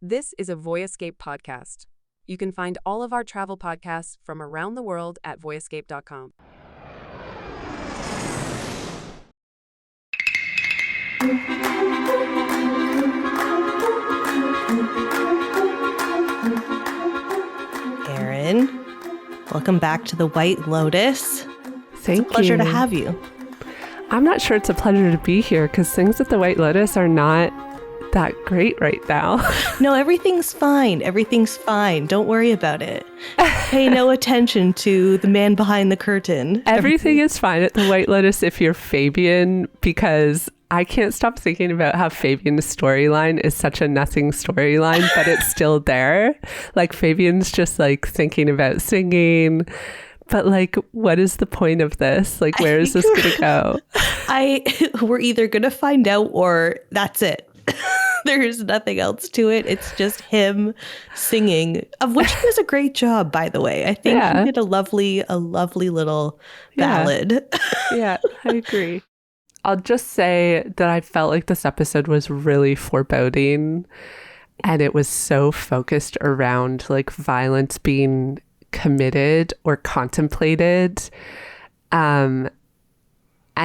This is a Voyescape podcast. You can find all of our travel podcasts from around the world at voyescape.com. Erin, welcome back to the White Lotus. Thank you. It's a pleasure to have you. I'm not sure it's a pleasure to be here because things at the White Lotus are not that great right now. No, everything's fine. Everything's fine. Don't worry about it. Pay no attention to the man behind the curtain. Everything is fine at the White Lotus if you're Fabian, because I can't stop thinking about how Fabian's storyline is such a nothing storyline, but it's still there. Like Fabian's just like thinking about singing. But like, what is the point of this? Like, where is this going to go? We're either going to find out or that's it. There's nothing else to it. It's just him singing, of which he does a great job, by the way. I think he did a lovely little ballad. Yeah, I agree. I'll just say that I felt like this episode was really foreboding, and it was so focused around like violence being committed or contemplated. And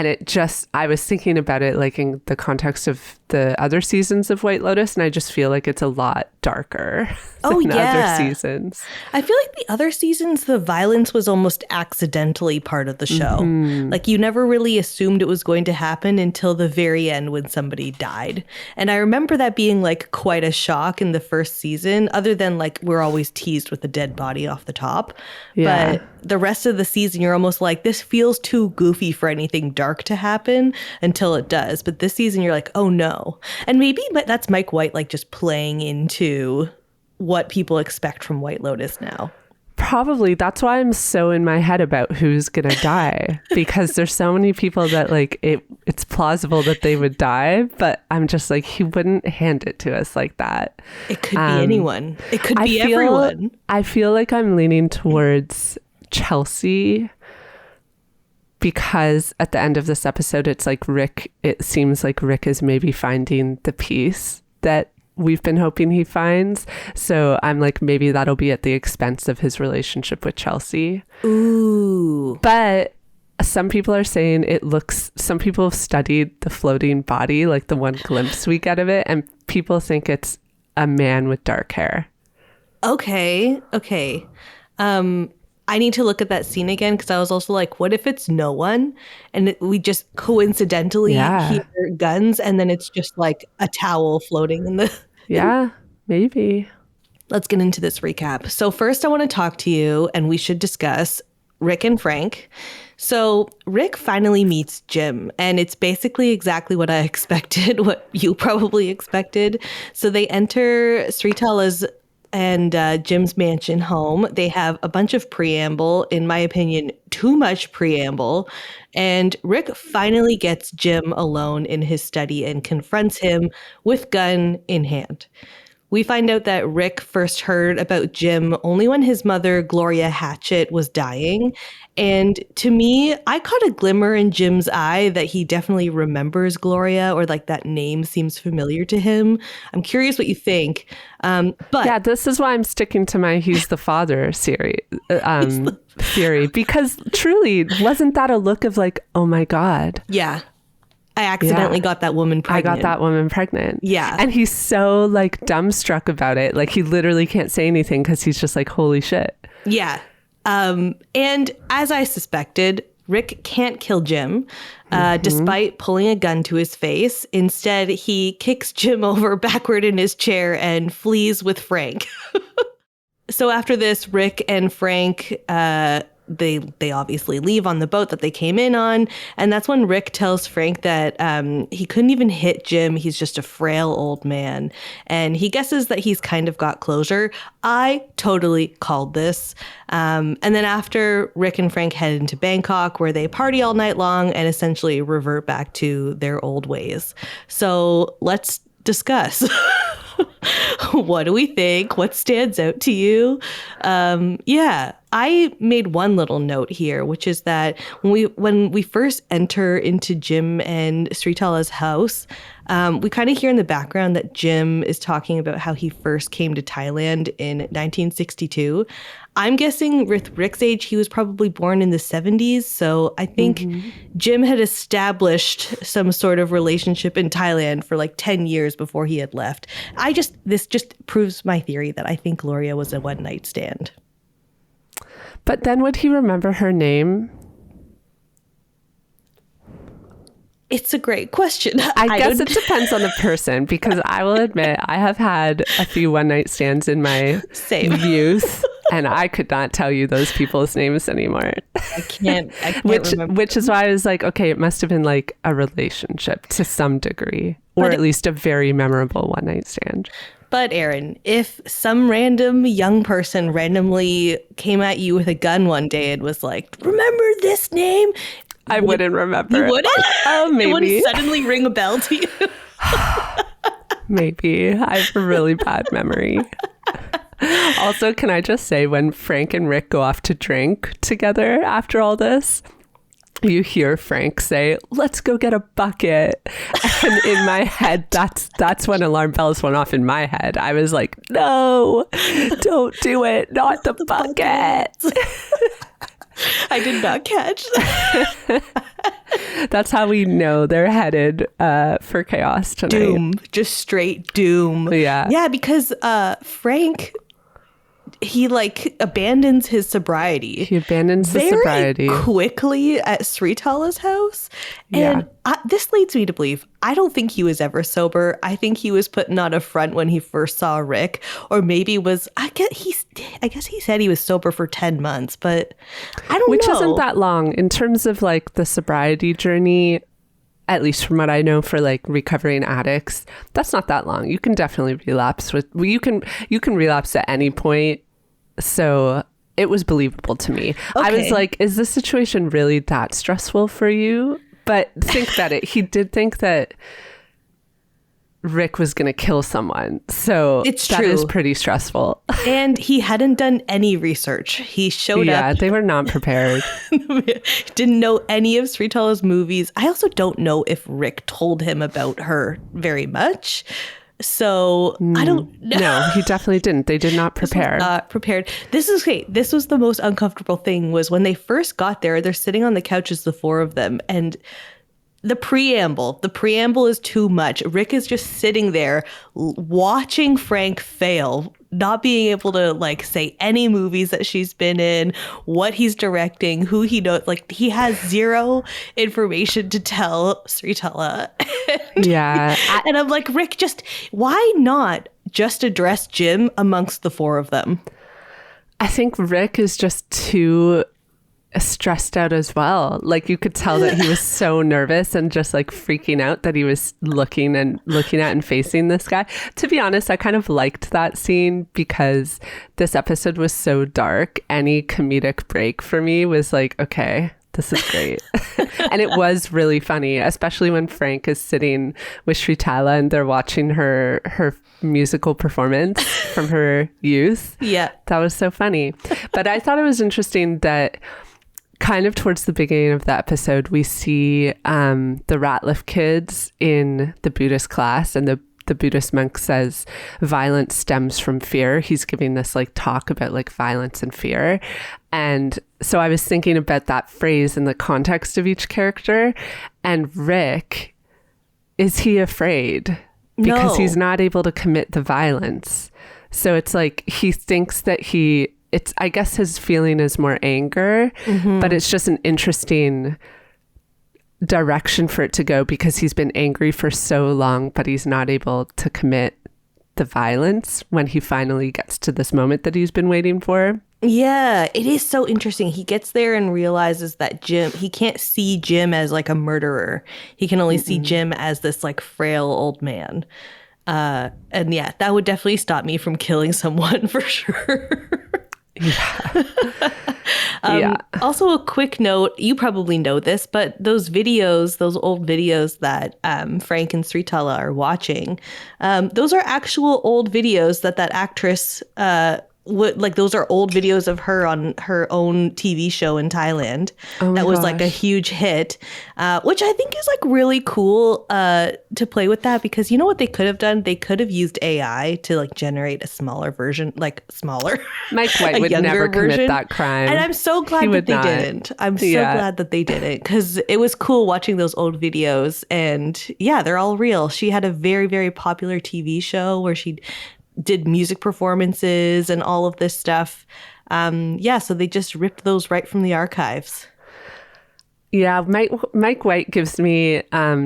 it just, I was thinking about it like in the context of the other seasons of White Lotus, and I just feel like it's a lot darker than other seasons. I feel like the other seasons, the violence was almost accidentally part of the show. Mm-hmm. Like you never really assumed it was going to happen until the very end when somebody died. And I remember that being like quite a shock in the first season, other than like we're always teased with the dead body off the top. Yeah. But the rest of the season, you're almost like, this feels too goofy for anything dark to happen until it does. But this season, you're like, oh no. And maybe that's Mike White like just playing into what people expect from White Lotus now. Probably. That's why I'm so in my head about who's going to die, because there's so many people that like it's plausible that they would die, but I'm just like, he wouldn't hand it to us like that. It could be anyone. It could be everyone. I feel like I'm leaning towards Chelsea, because at the end of this episode, it's like it seems like Rick is maybe finding the peace that we've been hoping he finds. So I'm like, maybe that'll be at the expense of his relationship with Chelsea. Ooh. But some people are saying some people have studied the floating body, like the one glimpse we get of it, and people think it's a man with dark hair. Okay. I need to look at that scene again, because I was also like, what if it's no one and we just coincidentally hear guns and then it's just like a towel floating in the... Yeah, maybe. Let's get into this recap. So first I want to talk to you, and we should discuss Rick and Frank. So Rick finally meets Jim, and it's basically exactly what I expected, what you probably expected. So they enter Sritala's and Jim's mansion home. They have a bunch of preamble, in my opinion, too much preamble. And Rick finally gets Jim alone in his study and confronts him with gun in hand. We find out that Rick first heard about Jim only when his mother, Gloria Hatchett, was dying. And to me, I caught a glimmer in Jim's eye that he definitely remembers Gloria, or like that name seems familiar to him. I'm curious what you think. But yeah, this is why I'm sticking to my he's the father theory, because truly, wasn't that a look of like, oh my God? Yeah. I accidentally got that woman pregnant. I got that woman pregnant. Yeah. And he's so like dumbstruck about it. Like he literally can't say anything because he's just like, holy shit. Yeah. And as I suspected, Rick can't kill Jim, despite pulling a gun to his face. Instead, he kicks Jim over backward in his chair and flees with Frank. So after this, Rick and Frank, they obviously leave on the boat that they came in on. And that's when Rick tells Frank that he couldn't even hit Jim. He's just a frail old man. And he guesses that he's kind of got closure. I totally called this. And then after, Rick and Frank head into Bangkok, where they party all night long and essentially revert back to their old ways. So let's discuss. What do we think? What stands out to you? I made one little note here, which is that when we first enter into Jim and Sritala's house, We kind of hear in the background that Jim is talking about how he first came to Thailand in 1962. I'm guessing with Rick's age, he was probably born in the 70s. So I think Jim had established some sort of relationship in Thailand for like 10 years before he had left. This just proves my theory that I think Gloria was a one-night stand. But then would he remember her name? It's a great question. I guess it depends on the person, because I will admit I have had a few one-night stands in my youth, and I could not tell you those people's names anymore. I can't remember. Which is why I was like, okay, it must have been like a relationship to some degree, or at least a very memorable one-night stand. But Erin, if some random young person randomly came at you with a gun one day and was like, remember this name? I wouldn't remember. You wouldn't? Oh, maybe. It wouldn't suddenly ring a bell to you? Maybe. I have a really bad memory. Also, can I just say, when Frank and Rick go off to drink together after all this, you hear Frank say, let's go get a bucket. And in my head, that's when alarm bells went off in my head. I was like, no, don't do it. Not the bucket. I did not catch that. That's how we know they're headed for chaos tonight. Doom. Just straight doom. Yeah. Yeah, because Frank, he like abandons his sobriety. He abandons the sobriety very quickly at Sritala's house. And this leads me to believe, I don't think he was ever sober. I think he was putting on a front when he first saw Rick, or maybe I guess he said he was sober for 10 months, but I don't know. Which isn't that long in terms of like the sobriety journey. At least from what I know for like recovering addicts, that's not that long. You can definitely relapse you can relapse at any point. So it was believable to me. Okay. I was like, is this situation really that stressful for you? But think about it. He did think that Rick was going to kill someone. So that is pretty stressful. And he hadn't done any research. He showed up. Yeah, they were not prepared. Didn't know any of Sritala's movies. I also don't know if Rick told him about her very much. So I don't know. No, he definitely didn't. They did not prepare. Not prepared. This was the most uncomfortable thing was when they first got there, they're sitting on the couches, the four of them, and the preamble is too much. Rick is just sitting there watching Frank fail, not being able to like say any movies that she's been in, what he's directing, who he knows. Like he has zero information to tell Sritala. Yeah. And I'm like, Rick, why not just address Jim amongst the four of them? I think Rick is just too stressed out as well. Like you could tell that he was so nervous and just like freaking out that he was looking at and facing this guy. To be honest, I kind of liked that scene because this episode was so dark. Any comedic break for me was like, okay, this is great. And it was really funny, especially when Frank is sitting with Sritala and they're watching her musical performance from her youth. Yeah. That was so funny. But I thought it was interesting that kind of towards the beginning of the episode, we see the Ratliff kids in the Buddhist class, and the Buddhist monk says violence stems from fear. He's giving this like talk about like violence and fear. And so I was thinking about that phrase in the context of each character. And Rick, is he afraid? Because he's not able to commit the violence. So it's like he thinks that I guess his feeling is more anger, but it's just an interesting direction for it to go because he's been angry for so long, but he's not able to commit the violence when he finally gets to this moment that he's been waiting for. Yeah, it is so interesting. He gets there and realizes that he can't see Jim as like a murderer. He can only see Jim as this like frail old man. And yeah, that would definitely stop me from killing someone for sure. Yeah. Also, a quick note, you probably know this, but those old videos that Frank and Sritala are watching, those are actual old videos that actress like those are old videos of her on her own TV show in Thailand that was like a huge hit, which I think is like really cool to play with that, because you know what they could have done? They could have used AI to like generate a smaller version, like smaller. Mike White would never commit that crime. And I'm so glad that they didn't. I'm so glad that they didn't, because it was cool watching those old videos. And yeah, they're all real. She had a very, very popular TV show where she did music performances and all of this stuff. So they just ripped those right from the archives. Yeah, Mike White gives me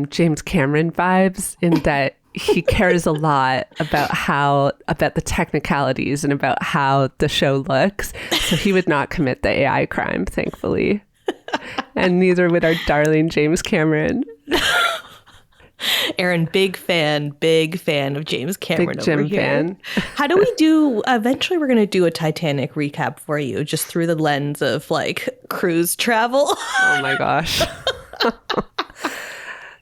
James Cameron vibes in that he cares a lot about the technicalities and about how the show looks. So he would not commit the AI crime, thankfully. And neither would our darling James Cameron. Erin, big fan of James Cameron. Big Jim over here. Fan. How do we do, eventually we're going to do a Titanic recap for you, just through the lens of like cruise travel. Oh my gosh.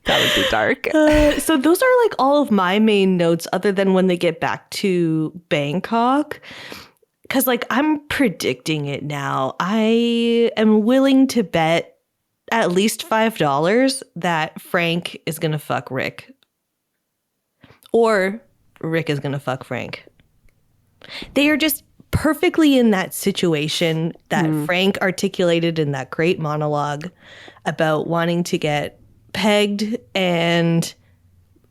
That would be dark. So those are like all of my main notes, other than when they get back to Bangkok. Because like I'm predicting it now. I am willing to bet at least $5 that Frank is going to fuck Rick. Or Rick is going to fuck Frank. They are just perfectly in that situation that Frank articulated in that great monologue about wanting to get pegged and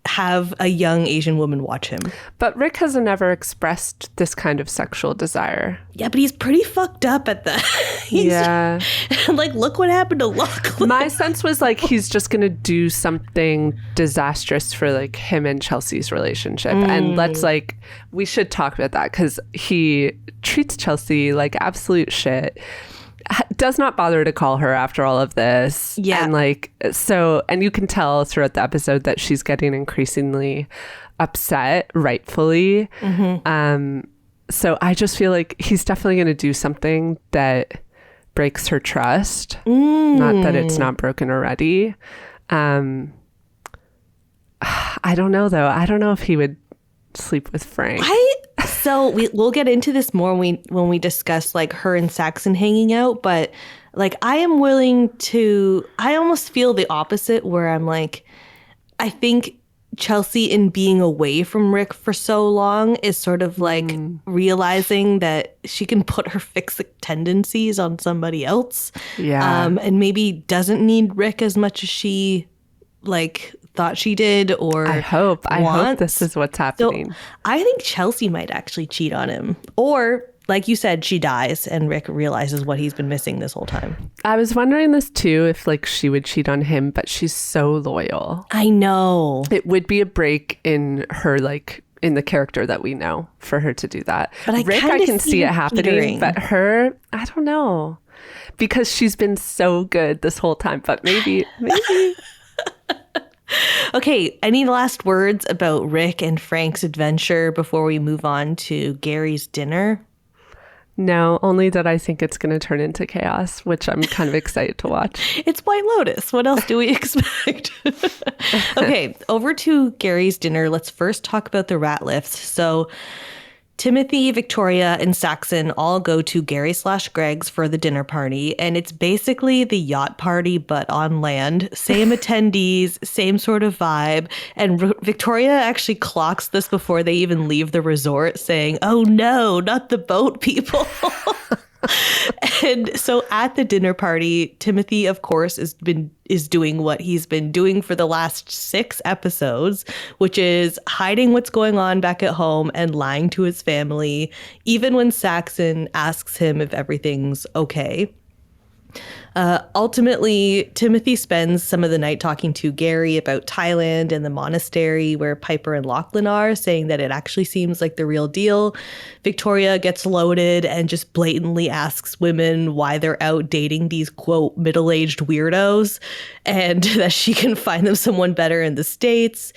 have a young Asian woman watch him. But Rick has never expressed this kind of sexual desire. Yeah, but he's pretty fucked up at that. Yeah. Like, look what happened to Lachlan. My sense was like he's just going to do something disastrous for like him and Chelsea's relationship. And we should talk about that, because he treats Chelsea like absolute shit. Does not bother to call her after all of this. Yeah. And you can tell throughout the episode that she's getting increasingly upset, rightfully. So I just feel like he's definitely going to do something that breaks her trust. Not that it's not broken already. I don't know, though. I don't know if he would sleep with Frank. So we'll get into this more when we discuss like her and Saxon hanging out, but like I almost feel the opposite, where I'm like, I think Chelsea, in being away from Rick for so long, is sort of like realizing that she can put her fixed tendencies on somebody else. Yeah. And maybe doesn't need Rick as much as she like thought she did, or I hope this is what's happening. So I think Chelsea might actually cheat on him, or like you said, she dies and Rick realizes what he's been missing this whole time. I was wondering this too, if like she would cheat on him, but she's so loyal. I know. It would be a break in her, like in the character that we know, for her to do that. But Rick, I can see it happening, but her, I don't know, because she's been so good this whole time. But maybe. Okay, any last words about Rick and Frank's adventure before we move on to Gary's dinner? No, only that I think it's going to turn into chaos, which I'm kind of excited to watch. It's White Lotus. What else do we expect? Okay, over to Gary's dinner. Let's first talk about the rat lifts. So Timothy, Victoria, and Saxon all go to Gary/Greg's for the dinner party, and it's basically the yacht party but on land. Same attendees, same sort of vibe, and Victoria actually clocks this before they even leave the resort, saying, "Oh no, not the boat people." And so at the dinner party, Timothy, of course, is doing what he's been doing for the last 6 episodes, which is hiding what's going on back at home and lying to his family, even when Saxon asks him if everything's okay. Ultimately, Timothy spends some of the night talking to Gary about Thailand and the monastery where Piper and Lachlan are, saying that it actually seems like the real deal. Victoria gets loaded and just blatantly asks women why they're out dating these, quote, middle-aged weirdos, and that she can find them someone better in the States.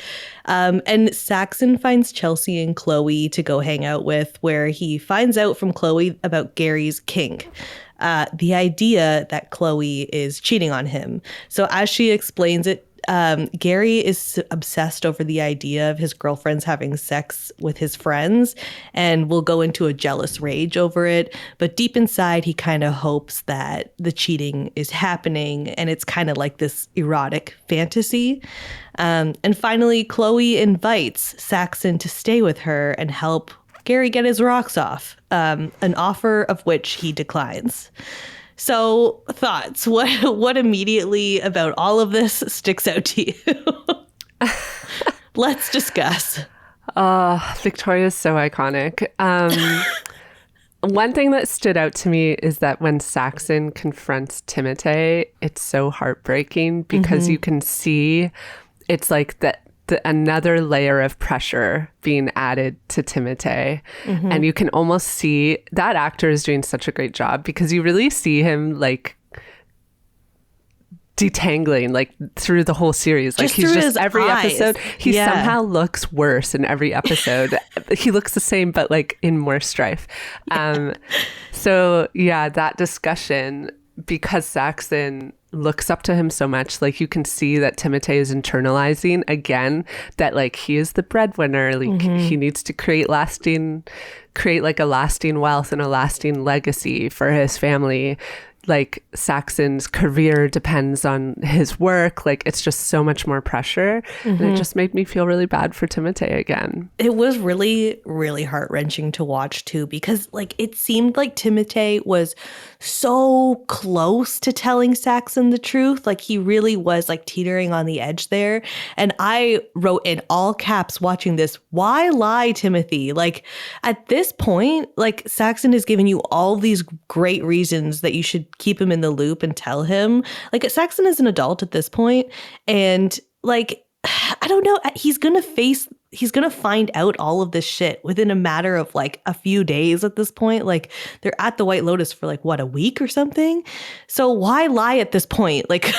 And Saxon finds Chelsea and Chloe to go hang out with, where he finds out from Chloe about Gary's kink. The idea that Chloe is cheating on him. So as she explains it Gary is obsessed over the idea of his girlfriends having sex with his friends and will go into a jealous rage over it. But deep inside, he kind of hopes that the cheating is happening and it's kind of like this erotic fantasy. And finally, Chloe invites Saxon to stay with her and help Gary get his rocks off, an offer of which he declines. So, thoughts? What immediately about all of this sticks out to you? Let's discuss. Victoria's so iconic. One thing that stood out to me is that when Saxon confronts Timotei, it's so heartbreaking because you can see it's like another layer of pressure being added to Timotei. And you can almost see that actor is doing such a great job because you really see him like detangling like through the whole series. Like he's just every episode, he somehow looks worse in every episode. He looks the same, but like in more strife. So yeah, that discussion, because Saxon looks up to him so much, like you can see that Timotei is internalizing again that like he is the breadwinner, like he needs to create like a lasting wealth and a lasting legacy for his family. Like Saxon's career depends on his work. Like it's just so much more pressure. And it just made me feel really bad for Timotei again. It was really, really heart-wrenching to watch too, because like it seemed like Timotei was so close to telling Saxon the truth. Like he really was like teetering on the edge there. And I wrote in all caps watching this, why lie, Timothy? Like at this point, like Saxon has given you all these great reasons that you should keep him in the loop and tell him. Like Saxon is an adult at this point, and like I don't know, he's gonna find out all of this shit within a matter of like a few days at this point. Like they're at the White Lotus for like what, a week or something. So why lie at this point? Like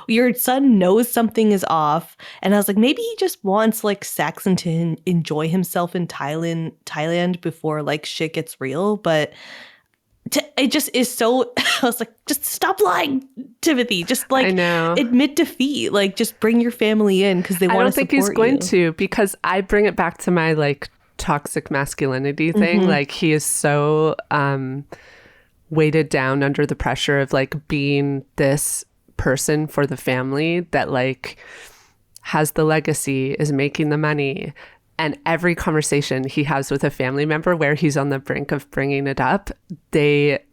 your son knows something is off, and I was like, maybe he just wants like Saxon to enjoy himself in Thailand before like shit gets real. But it just is so, I was like, just stop lying, Timothy. Just like admit defeat. Like just bring your family in because they want to support you. I don't think he's going to, because I bring it back to my like toxic masculinity thing. Like he is so weighted down under the pressure of like being this person for the family that like has the legacy, is making the money. And every conversation he has with a family member where he's on the brink of bringing it up, they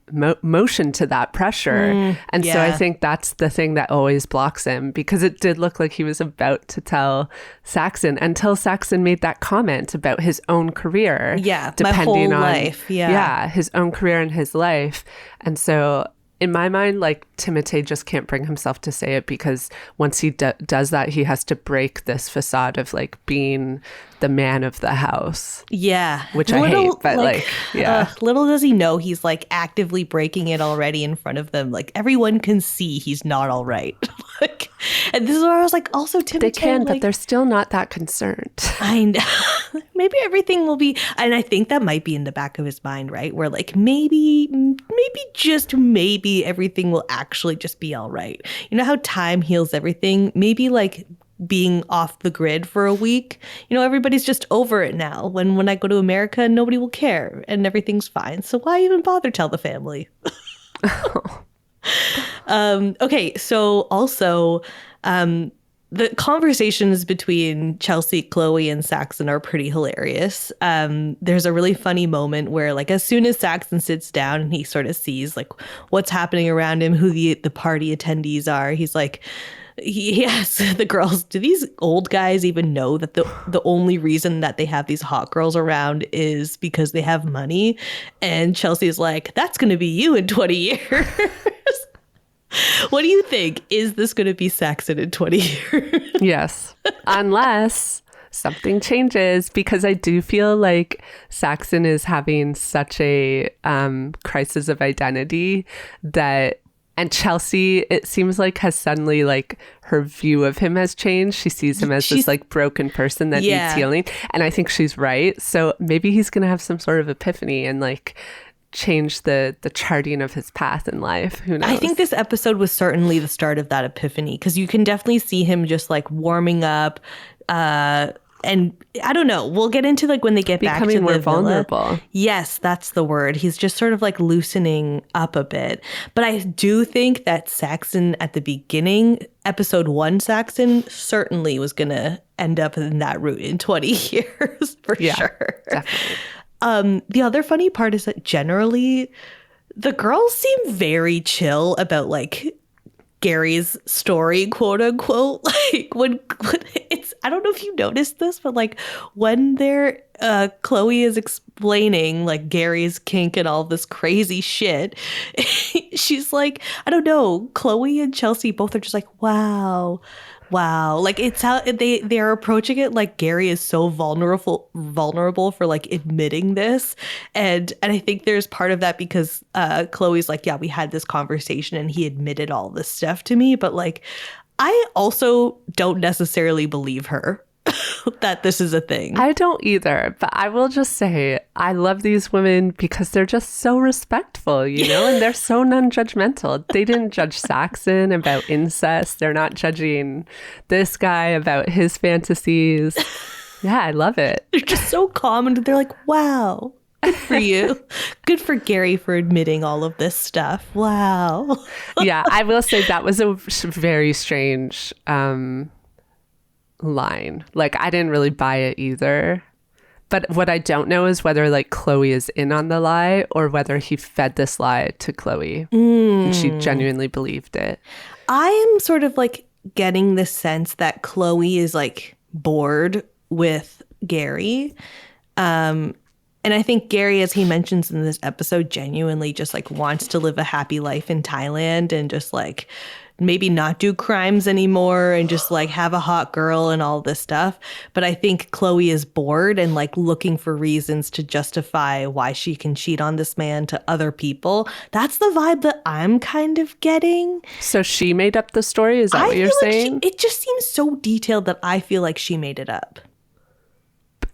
motion to that pressure. So I think that's the thing that always blocks him, because it did look like he was about to tell Saxon until Saxon made that comment about his own career. Yeah, depending my whole on life. Yeah, his own career and his life. And so in my mind, like Timotei just can't bring himself to say it, because once he does that, he has to break this facade of like being the man of the house. Yeah. Which I hate, but little does he know he's like actively breaking it already in front of them. Like everyone can see he's not all right. Like, and this is where I was like, also Timotei. They can, but they're still not that concerned. I know. Maybe everything will be, and I think that might be in the back of his mind, right? Where like maybe just maybe everything will actually just be all right. You know how time heals everything? Maybe like being off the grid for a week, you know, everybody's just over it now. When I go to America, nobody will care and everything's fine. So why even bother tell the family? Okay, so also the conversations between Chelsea, Chloe, and Saxon are pretty hilarious. There's a really funny moment where, like, as soon as Saxon sits down and he sort of sees, like, what's happening around him, who the party attendees are, he's like, he asks the girls, do these old guys even know that the only reason that they have these hot girls around is because they have money? And Chelsea's like, that's going to be you in 20 years. What do you think? Is this going to be Saxon in 20 years? Yes. Unless something changes, because I do feel like Saxon is having such a crisis of identity that, and Chelsea, it seems like, has suddenly, like, her view of him has changed. She sees him as this, like, broken person that needs healing. And I think she's right. So maybe he's going to have some sort of epiphany and, like, change the charting of his path in life. Who knows? I think this episode was certainly the start of that epiphany, because you can definitely see him just like warming up. And I don't know, we'll get into like when they get back to the more vulnerable. Villa. Yes, that's the word. He's just sort of like loosening up a bit. But I do think that Saxon at the beginning, episode 1 Saxon, certainly was going to end up in that route in 20 years for sure. Definitely. The other funny part is that generally the girls seem very chill about like Gary's story, quote unquote. Like when it's, I don't know if you noticed this, but like when they're Chloe is explaining like Gary's kink and all this crazy shit, she's like, I don't know, Chloe and Chelsea both are just like, wow. Like it's how they're approaching it, like Gary is so vulnerable for like admitting this. And I think there's part of that because Chloe's like, yeah, we had this conversation and he admitted all this stuff to me. But like, I also don't necessarily believe her that this is a thing. I don't either, but I will just say I love these women because they're just so respectful, you know, and they're so non-judgmental. They didn't judge Saxon about incest. They're not judging this guy about his fantasies. Yeah, I love it. They're just so calm and they're like, wow, good for you. Good for Gary for admitting all of this stuff. Wow. Yeah, I will say that was a very strange line. Like, I didn't really buy it either. But what I don't know is whether like Chloe is in on the lie or whether he fed this lie to Chloe and she genuinely believed it. I am sort of like getting the sense that Chloe is like bored with Gary. And I think Gary, as he mentions in this episode, genuinely just like wants to live a happy life in Thailand and just like maybe not do crimes anymore and just like have a hot girl and all this stuff. But I think Chloe is bored and like looking for reasons to justify why she can cheat on this man to other people. That's the vibe that I'm kind of getting. So she made up the story? Is that what you're saying? It just seems so detailed that I feel like she made it up.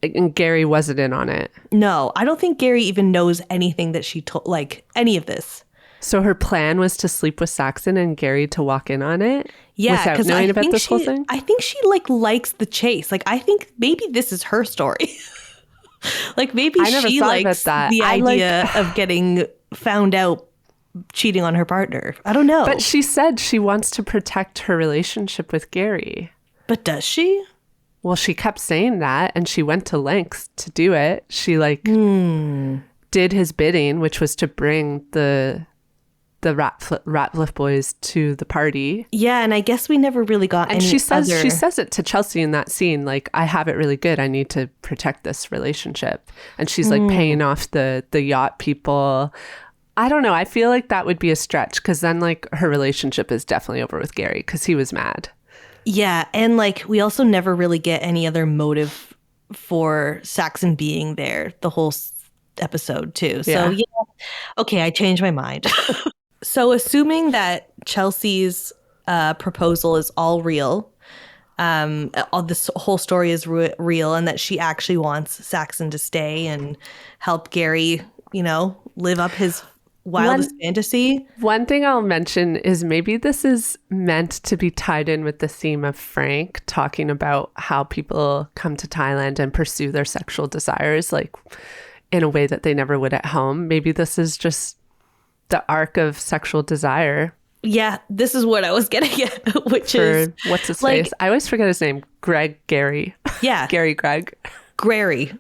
And Gary wasn't in on it? No, I don't think Gary even knows anything that she told, like any of this. So her plan was to sleep with Saxon and Gary to walk in on it? Yeah, without knowing about this whole thing? I think she like likes the chase. Like I think maybe this is her story. Like maybe she likes the idea of getting found out cheating on her partner. I don't know. But she said she wants to protect her relationship with Gary. But does she? Well, she kept saying that and she went to lengths to do it. She like did his bidding, which was to bring the Ratcliffe boys to the party. Yeah, and I guess we never really got and she says it to Chelsea in that scene, like, I have it really good. I need to protect this relationship. And she's like paying off the yacht people. I don't know. I feel like that would be a stretch because then like her relationship is definitely over with Gary because he was mad. Yeah, and like we also never really get any other motive for Saxon being there the whole episode too. So yeah. Okay, I changed my mind. So assuming that Chelsea's proposal is all real, all this whole story is real, and that she actually wants Saxon to stay and help Gary, you know, live up his wildest fantasy. One thing I'll mention is maybe this is meant to be tied in with the theme of Frank talking about how people come to Thailand and pursue their sexual desires, like in a way that they never would at home. Maybe this is just the arc of sexual desire. Yeah, this is what I was getting at, which is what's his face? I always forget his name. Gary. Yeah. Greg. Grary.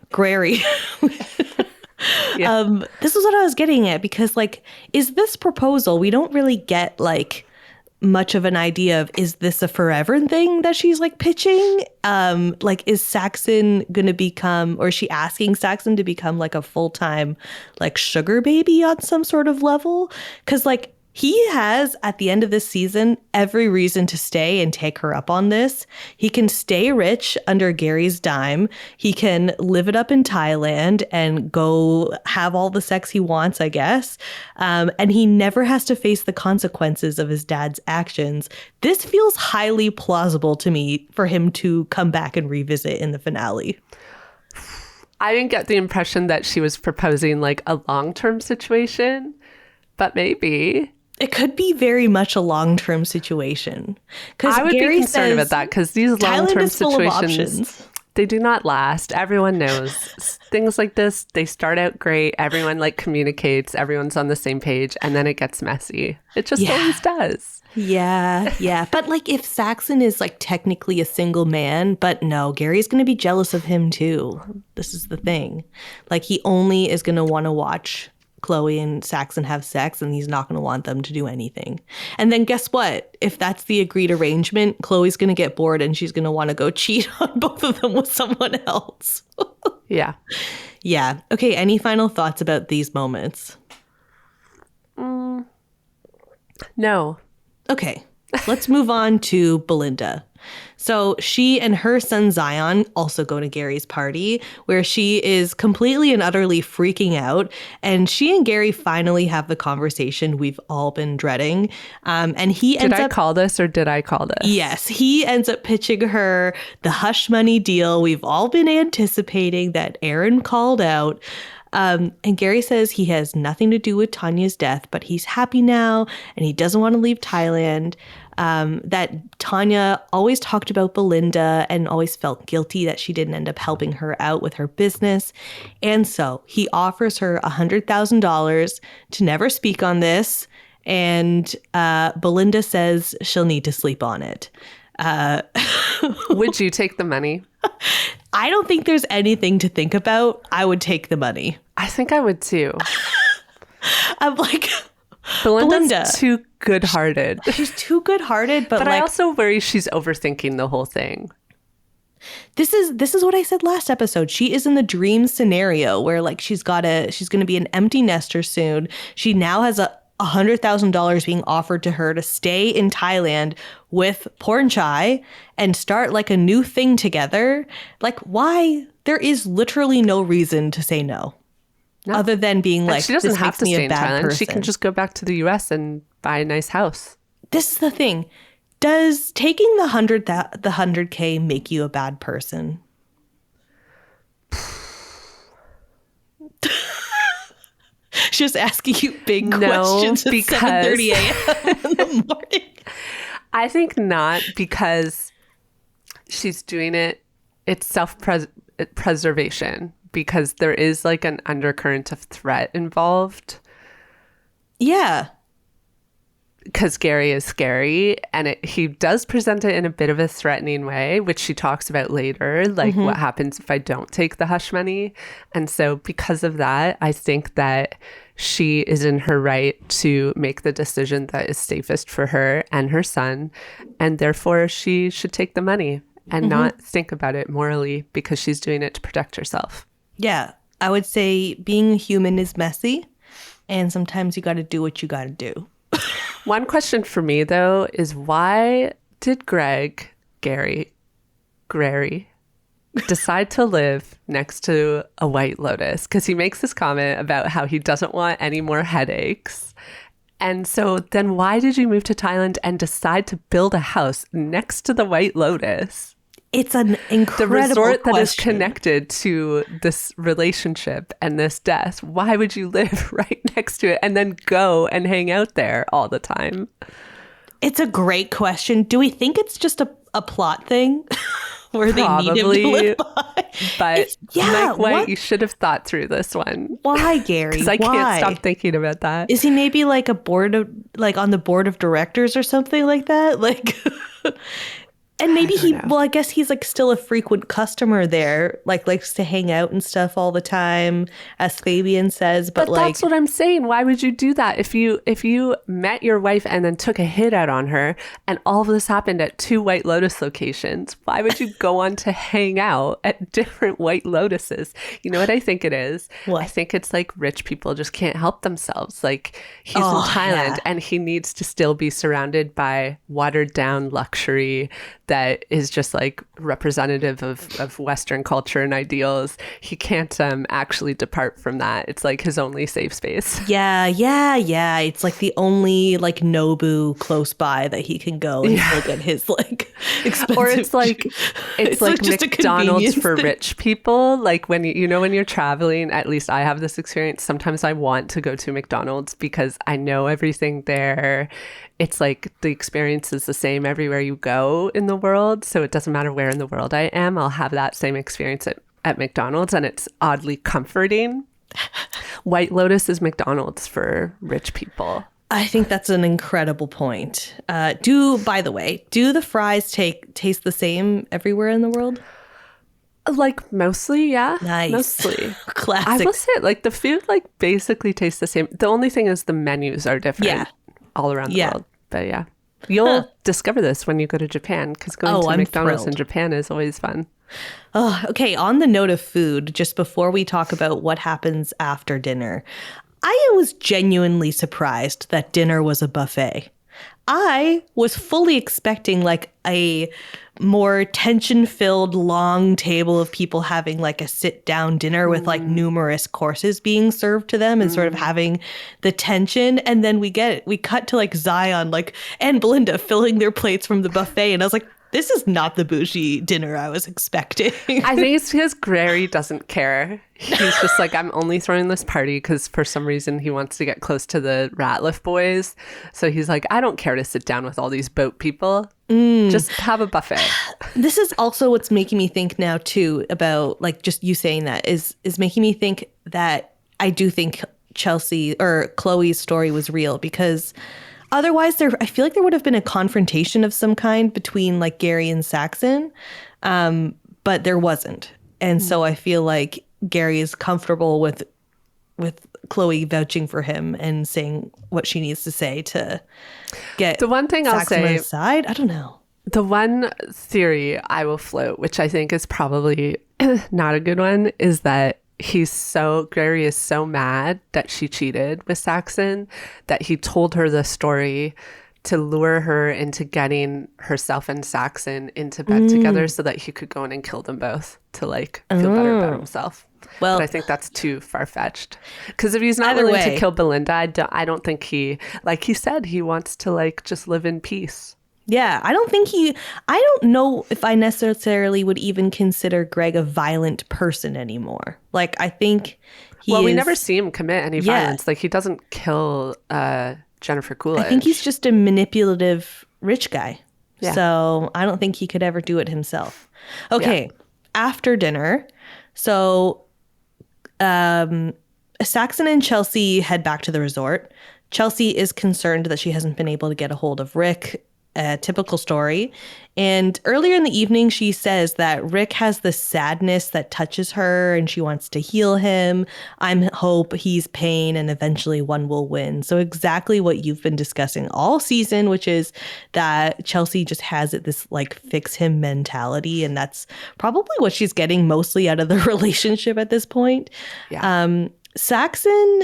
Yeah. This is what I was getting at because like, is this proposal, we don't really get like much of an idea of, is this a forever thing that she's like pitching? Like, is Saxon going to become, or is she asking Saxon to become like a full-time like sugar baby on some sort of level? Because like he has, at the end of this season, every reason to stay and take her up on this. He can stay rich under Gary's dime. He can live it up in Thailand and go have all the sex he wants, I guess. And he never has to face the consequences of his dad's actions. This feels highly plausible to me for him to come back and revisit in the finale. I didn't get the impression that she was proposing like a long-term situation, but maybe. It could be very much a long-term situation. I would be concerned about that because these long-term situations, they do not last. Everyone knows things like this. They start out great. Everyone like communicates. Everyone's on the same page, and then it gets messy. It just always does. Yeah. But like if Saxon is like technically a single man, but no, Gary's going to be jealous of him too. This is the thing. Like he only is going to want to watch Chloe and Saxon have sex, and he's not going to want them to do anything. And then guess what? If that's the agreed arrangement, Chloe's going to get bored and she's going to want to go cheat on both of them with someone else. Yeah. Yeah. Okay. Any final thoughts about these moments? No. Okay. Let's move on to Belinda. So she and her son Zion also go to Gary's party, where she is completely and utterly freaking out. And she and Gary finally have the conversation we've all been dreading. And he ends up... Did I call this or did I call this? Yes. He ends up pitching her the hush money deal we've all been anticipating that Erin called out. And Gary says he has nothing to do with Tanya's death, but he's happy now and he doesn't want to leave Thailand. That Tanya always talked about Belinda and always felt guilty that she didn't end up helping her out with her business. And so he offers her $100,000 to never speak on this. And Belinda says she'll need to sleep on it. Would you take the money? I don't think there's anything to think about. I would take the money. I think I would too. I'm like... Belinda. Too good-hearted. She's too good-hearted, but like, I also worry she's overthinking the whole thing. This is what I said last episode. She is in the dream scenario where like she's going to be an empty nester soon. She now has $100,000 being offered to her to stay in Thailand with Pornchai and start like a new thing together. Like why? There is literally no reason to say no. No. Other than being like, she doesn't this have makes to me stay a in bad Thailand. person. She can just go back to the US and buy a nice house. This is the thing. Does taking the 100K make you a bad person? Just asking you big questions at 7:30 a.m. in the morning. I think not, because she's doing it. It's self-preservation. Because there is like an undercurrent of threat involved. Yeah. Because Gary is scary, and he does present it in a bit of a threatening way, which she talks about later, like what happens if I don't take the hush money. And so because of that, I think that she is in her right to make the decision that is safest for her and her son, and therefore she should take the money and not think about it morally because she's doing it to protect herself. Yeah, I would say being human is messy, and sometimes you got to do what you got to do. One question for me, though, is why did Gary, decide to live next to a White Lotus? Because he makes this comment about how he doesn't want any more headaches. And so then why did you move to Thailand and decide to build a house next to the White Lotus? It's an incredible The resort question. that is connected to this relationship and this death. Why would you live right next to it and then go and hang out there all the time? It's a great question. Do we think it's just a plot thing? Where Probably, they need him to live by? But Mike White, you should have thought through this one. Why, Gary? Because I can't stop thinking about that. Is he maybe like on the board of directors or something like that? Like... And maybe I guess he's like still a frequent customer there, like likes to hang out and stuff all the time, as Fabian says. But like, that's what I'm saying. Why would you do that? If you met your wife and then took a hit out on her and all of this happened at 2 White Lotus locations, why would you go on to hang out at different White Lotuses? You know what I think it is? What? I think it's like rich people just can't help themselves. Like he's in Thailand and he needs to still be surrounded by watered down luxury that is just like representative of Western culture and ideals, he can't actually depart from that. It's like his only safe space. Yeah. It's like the only like Nobu close by that he can go and still get his like expensive. Or it's like just a McDonald's for thing. rich people. Like when when you're traveling, at least I have this experience. Sometimes I want to go to McDonald's because I know everything there. It's like the experience is the same everywhere you go in the world. So it doesn't matter where in the world I am, I'll have that same experience at McDonald's, and it's oddly comforting. White Lotus is McDonald's for rich people. I think that's an incredible point. By the way, do the fries taste the same everywhere in the world? Like mostly, yeah. Nice. Mostly. Classic. I will say, like the food like basically tastes the same. The only thing is the menus are different all around the world. But yeah. You'll discover this when you go to Japan, because going to McDonald's in Japan is always fun. Oh, okay. On the note of food, just before we talk about what happens after dinner, I was genuinely surprised that dinner was a buffet. I was fully expecting like a more tension-filled long table of people having like a sit-down dinner with like numerous courses being served to them and sort of having the tension. And then we cut to like Zion and Belinda filling their plates from the buffet. And I was like, this is not the bougie dinner I was expecting. I think it's because Grary doesn't care. He's just like, I'm only throwing this party because for some reason he wants to get close to the Ratliff boys. So he's like, I don't care to sit down with all these boat people. Just have a buffet. This is also what's making me think now too about like just you saying that is making me think that I do think Chloe's story was real, because otherwise, I feel like there would have been a confrontation of some kind between like Gary and Saxon, but there wasn't. And so I feel like Gary is comfortable with Chloe vouching for him and saying what she needs to say to get the one thing Saxon I'll say, on his side. I don't know. The one theory I will float, which I think is probably not a good one, is that Gary is so mad that she cheated with Saxon that he told her the story to lure her into getting herself and Saxon into bed together so that he could go in and kill them both to like feel better about himself. Well, but I think that's too far-fetched, because if he's not willing to kill Belinda, I don't think he, like he said, he wants to like just live in peace. Yeah, I don't know if I necessarily would even consider Greg a violent person anymore. Like, I think we never see him commit any violence. Like, he doesn't kill Jennifer Coolidge. I think he's just a manipulative rich guy. Yeah. So I don't think he could ever do it himself. Okay, after dinner, so Saxon and Chelsea head back to the resort. Chelsea is concerned that she hasn't been able to get a hold of Rick. A typical story. And earlier in the evening, she says that Rick has this sadness that touches her and she wants to heal him. I'm hope, he's pain, and eventually one will win. So exactly what you've been discussing all season, which is that Chelsea just has this like fix him mentality. And that's probably what she's getting mostly out of the relationship at this point. Yeah. Saxon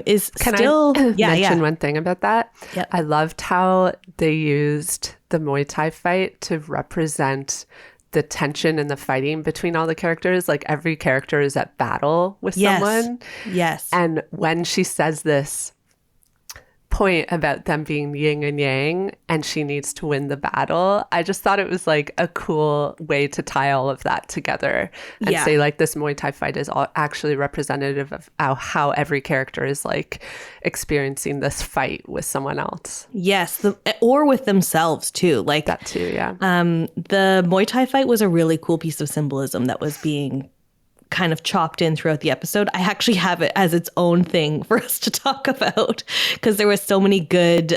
is still... Can I mention one thing about that? Yep. I loved how they used the Muay Thai fight to represent the tension and the fighting between all the characters. Like every character is at battle with someone. Yes. And when she says this point about them being yin and yang and she needs to win the battle, I just thought it was like a cool way to tie all of that together and say like this Muay Thai fight is all actually representative of how every character is like experiencing this fight with someone else. Yes, or with themselves too. Like that too, yeah. The Muay Thai fight was a really cool piece of symbolism that was being kind of chopped in throughout the episode. I actually have it as its own thing for us to talk about because there was so many good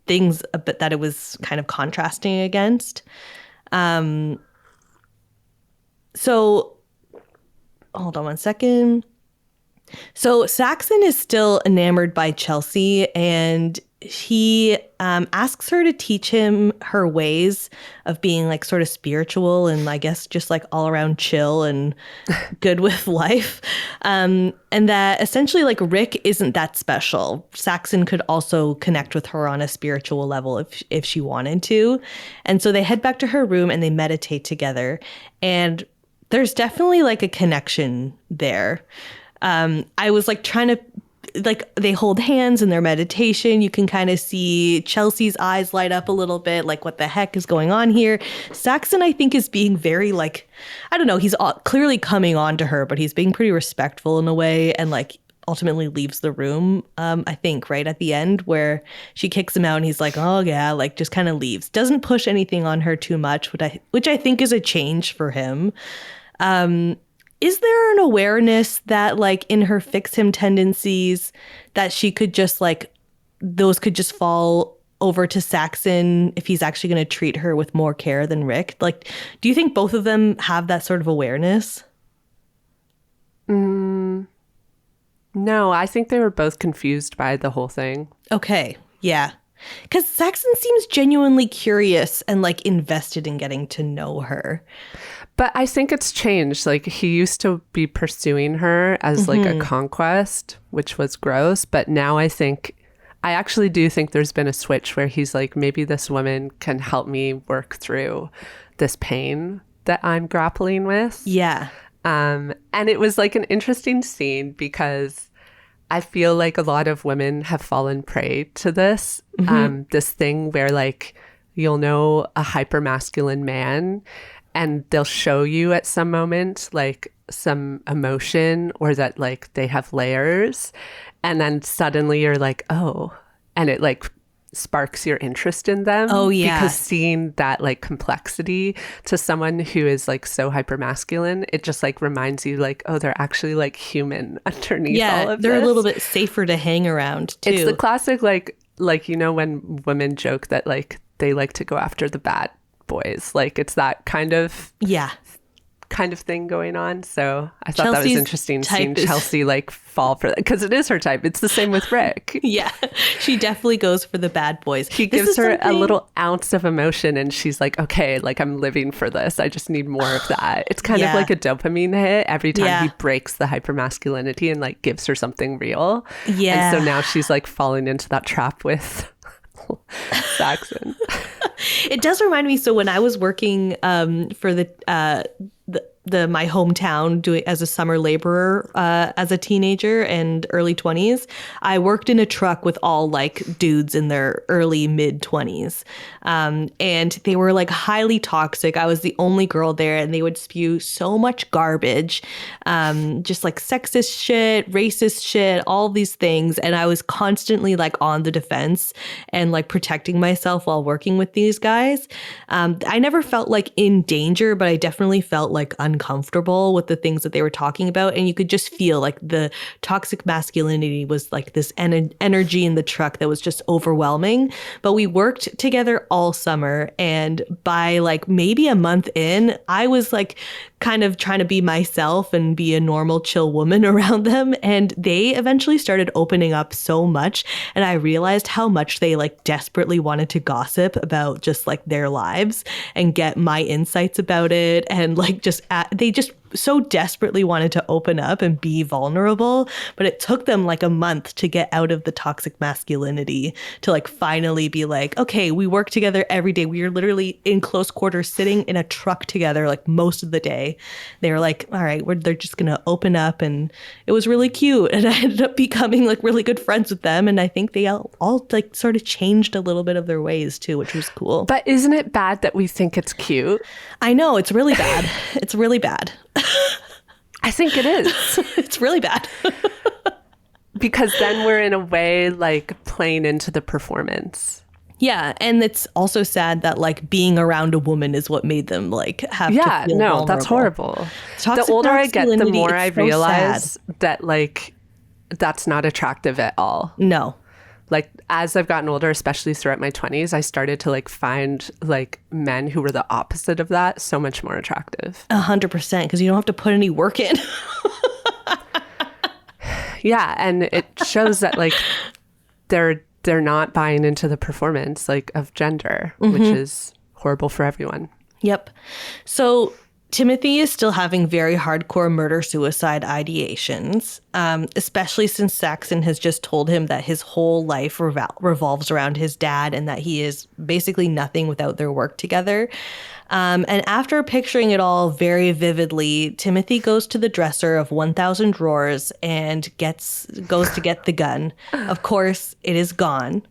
things that it was kind of contrasting against. So hold on one second. So Saxon is still enamored by Chelsea, and he asks her to teach him her ways of being like sort of spiritual and I guess just like all around chill and good with life. And that essentially like Rick isn't that special. Saxon could also connect with her on a spiritual level if she wanted to. And so they head back to her room and they meditate together. And there's definitely like a connection there. I was like trying to like they hold hands in their meditation. You can kind of see Chelsea's eyes light up a little bit, like what the heck is going on here. Saxon, I think, is being very like, I don't know, he's clearly coming on to her, but he's being pretty respectful in a way and like ultimately leaves the room, I think, right at the end where she kicks him out and he's like, oh yeah, like just kind of leaves. Doesn't push anything on her too much, which I think is a change for him. Is there an awareness that like in her fix him tendencies that she could just like, those could just fall over to Saxon if he's actually going to treat her with more care than Rick? Like, do you think both of them have that sort of awareness? No, I think they were both confused by the whole thing. Okay, yeah. Because Saxon seems genuinely curious and like invested in getting to know her. But I think it's changed. Like he used to be pursuing her as like a conquest, which was gross. But now I actually do think there's been a switch where he's like, maybe this woman can help me work through this pain that I'm grappling with. Yeah. And it was like an interesting scene because I feel like a lot of women have fallen prey to this, this thing where like you'll know a hypermasculine man and they'll show you at some moment like some emotion or that like they have layers. And then suddenly you're like, oh, and it like sparks your interest in them. Oh, yeah. Because seeing that like complexity to someone who is like so hypermasculine, it just like reminds you like, oh, they're actually like human underneath all of this. They're a little bit safer to hang around too. It's the classic like you know when women joke that like they like to go after the bad boys, like it's that kind of thing going on. So I thought that was interesting seeing Chelsea like fall for that because it is her type. It's the same with Rick. Yeah, she definitely goes for the bad boys. He gives her a little ounce of emotion and she's like, okay, like I'm living for this. I just need more of that. It's kind of like a dopamine hit every time he breaks the hypermasculinity and like gives her something real. Yeah. And so now she's like falling into that trap with Saxon. It does remind me. So when I was working for my hometown doing as a summer laborer as a teenager and early 20s, I worked in a truck with all like dudes in their early mid 20s. And they were like highly toxic. I was the only girl there and they would spew so much garbage, just like sexist shit, racist shit, all these things. And I was constantly like on the defense and like protecting myself while working with these guys. I never felt like in danger, but I definitely felt like uncomfortable with the things that they were talking about. And you could just feel like the toxic masculinity was like this energy in the truck that was just overwhelming. But we worked together all summer. And by like maybe a month in, I was like kind of trying to be myself and be a normal, chill woman around them. And they eventually started opening up so much. And I realized how much they like desperately wanted to gossip about just like their lives and get my insights about it. And like they just so desperately wanted to open up and be vulnerable, but it took them like a month to get out of the toxic masculinity to like finally be like, okay, we work together every day. We are literally in close quarters sitting in a truck together like most of the day. They were like, all right, they're just gonna open up, and it was really cute. And I ended up becoming like really good friends with them, and I think they all like sort of changed a little bit of their ways too, which was cool. But isn't it bad that we think it's cute? I know, it's really bad. It's really bad. I think it is. It's really bad. Because then we're in a way like playing into the performance. Yeah, and it's also sad that like being around a woman is what made them like have to feel vulnerable. That's horrible. Toxic the older I get, the more I realize sad. that like that's not attractive at all. No. Like as I've gotten older, especially throughout my 20s, I started to like find like men who were the opposite of that so much more attractive. 100%, because you don't have to put any work in. Yeah, and it shows that like they're they're not buying into the performance like of gender, which is horrible for everyone. Yep. So Timothy is still having very hardcore murder-suicide ideations, especially since Saxon has just told him that his whole life revolves around his dad and that he is basically nothing without their work together. And after picturing it all very vividly, Timothy goes to the dresser of 1,000 drawers and goes to get the gun. Of course, it is gone.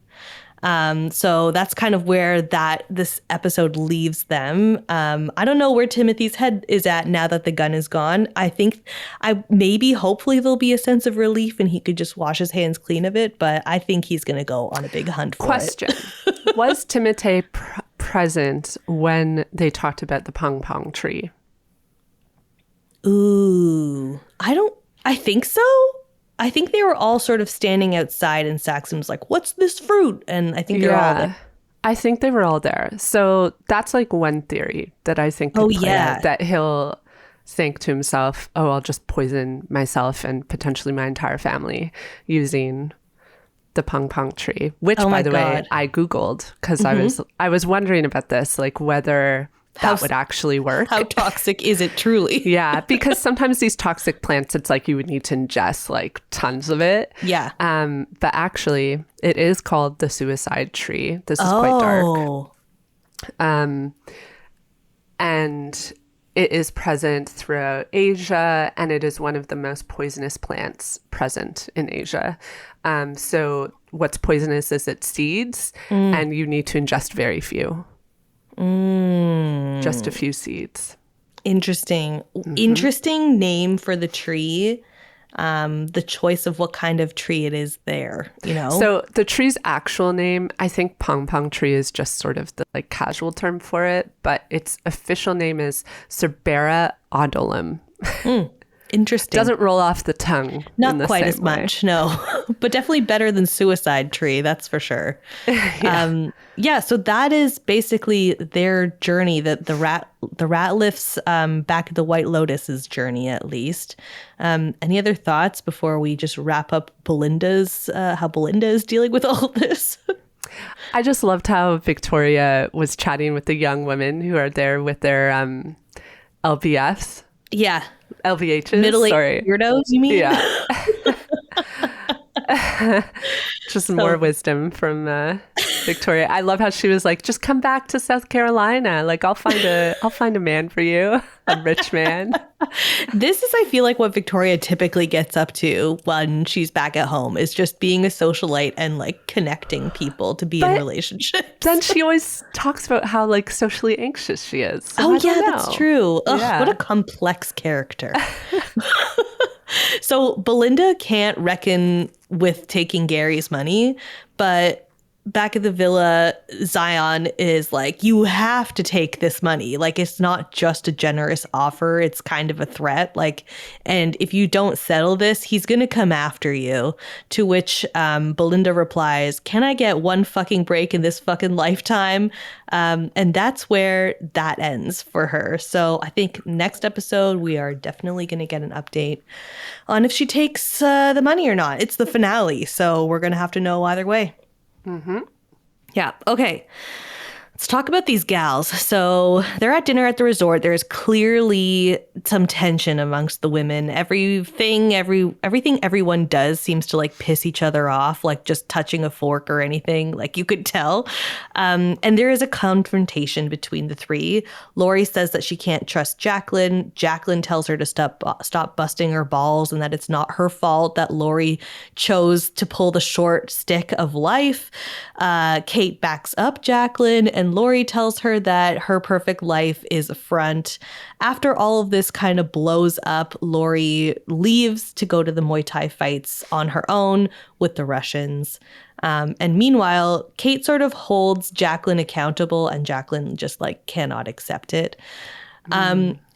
So that's kind of where this episode leaves them. I don't know where Timothy's head is at now that the gun is gone. I think hopefully there'll be a sense of relief and he could just wash his hands clean of it. But I think he's going to go on a big hunt for Question. Was Timothy present when they talked about the pong pong tree? Ooh, I think so. I think they were all sort of standing outside and Saxon was like, what's this fruit? And I think they're all there. I think they were all there. So that's like one theory that I think could play out, that he'll think to himself, oh, I'll just poison myself and potentially my entire family using the pong pong tree, which by the way, I Googled because I was wondering about this, like whether that would actually work. How toxic is it truly? Yeah, because sometimes these toxic plants, it's like you would need to ingest like tons of it. Yeah. But actually, it is called the suicide tree. This is quite dark. And it is present throughout Asia, and it is one of the most poisonous plants present in Asia. So what's poisonous is its seeds, and you need to ingest very few. Just a few seeds. Interesting. Interesting name for the tree. The choice of what kind of tree it is there, you know? So the tree's actual name, I think pong pong tree is just sort of the like casual term for it, but its official name is Cerbera odolum. Interesting. Doesn't roll off the tongue. Not quite as much, no. But definitely better than suicide tree, that's for sure. So that is basically their journey, the Ratliff's back at the White Lotus's journey, at least. Any other thoughts before we just wrap up how Belinda is dealing with all of this? I just loved how Victoria was chatting with the young women who are there with their LVFs. Yeah. LVHs. Middle-aged weirdos, you mean? Yeah. Just more wisdom from Victoria. I love how she was like, just come back to South Carolina. Like I'll find a man for you, a rich man. This is, I feel like, what Victoria typically gets up to when she's back at home is just being a socialite and like connecting people to be in relationships. Then she always talks about how like socially anxious she is. So that's true. Ugh, what a complex character. So Belinda can't reckon with taking Gary's money, but back at the villa, Zion is like, you have to take this money. Like, it's not just a generous offer. It's kind of a threat. Like, and if you don't settle this, he's going to come after you. To which Belinda replies, can I get one fucking break in this fucking lifetime? And that's where that ends for her. So I think next episode, we are definitely going to get an update on if she takes the money or not. It's the finale, so we're going to have to know either way. Yeah. Okay. Let's talk about these gals. So they're at dinner at the resort. There's clearly some tension amongst the women. Everything everyone does seems to like piss each other off, like just touching a fork or anything, like you could tell. And there is a confrontation between the three. Lori says that she can't trust Jacqueline. Jacqueline tells her to stop busting her balls and that it's not her fault that Lori chose to pull the short stick of life. Kate backs up Jacqueline, and Lori tells her that her perfect life is a front. After all of this kind of blows up, Lori leaves to go to the Muay Thai fights on her own with the Russians. And meanwhile, Kate sort of holds Jacqueline accountable, and Jacqueline just like cannot accept it.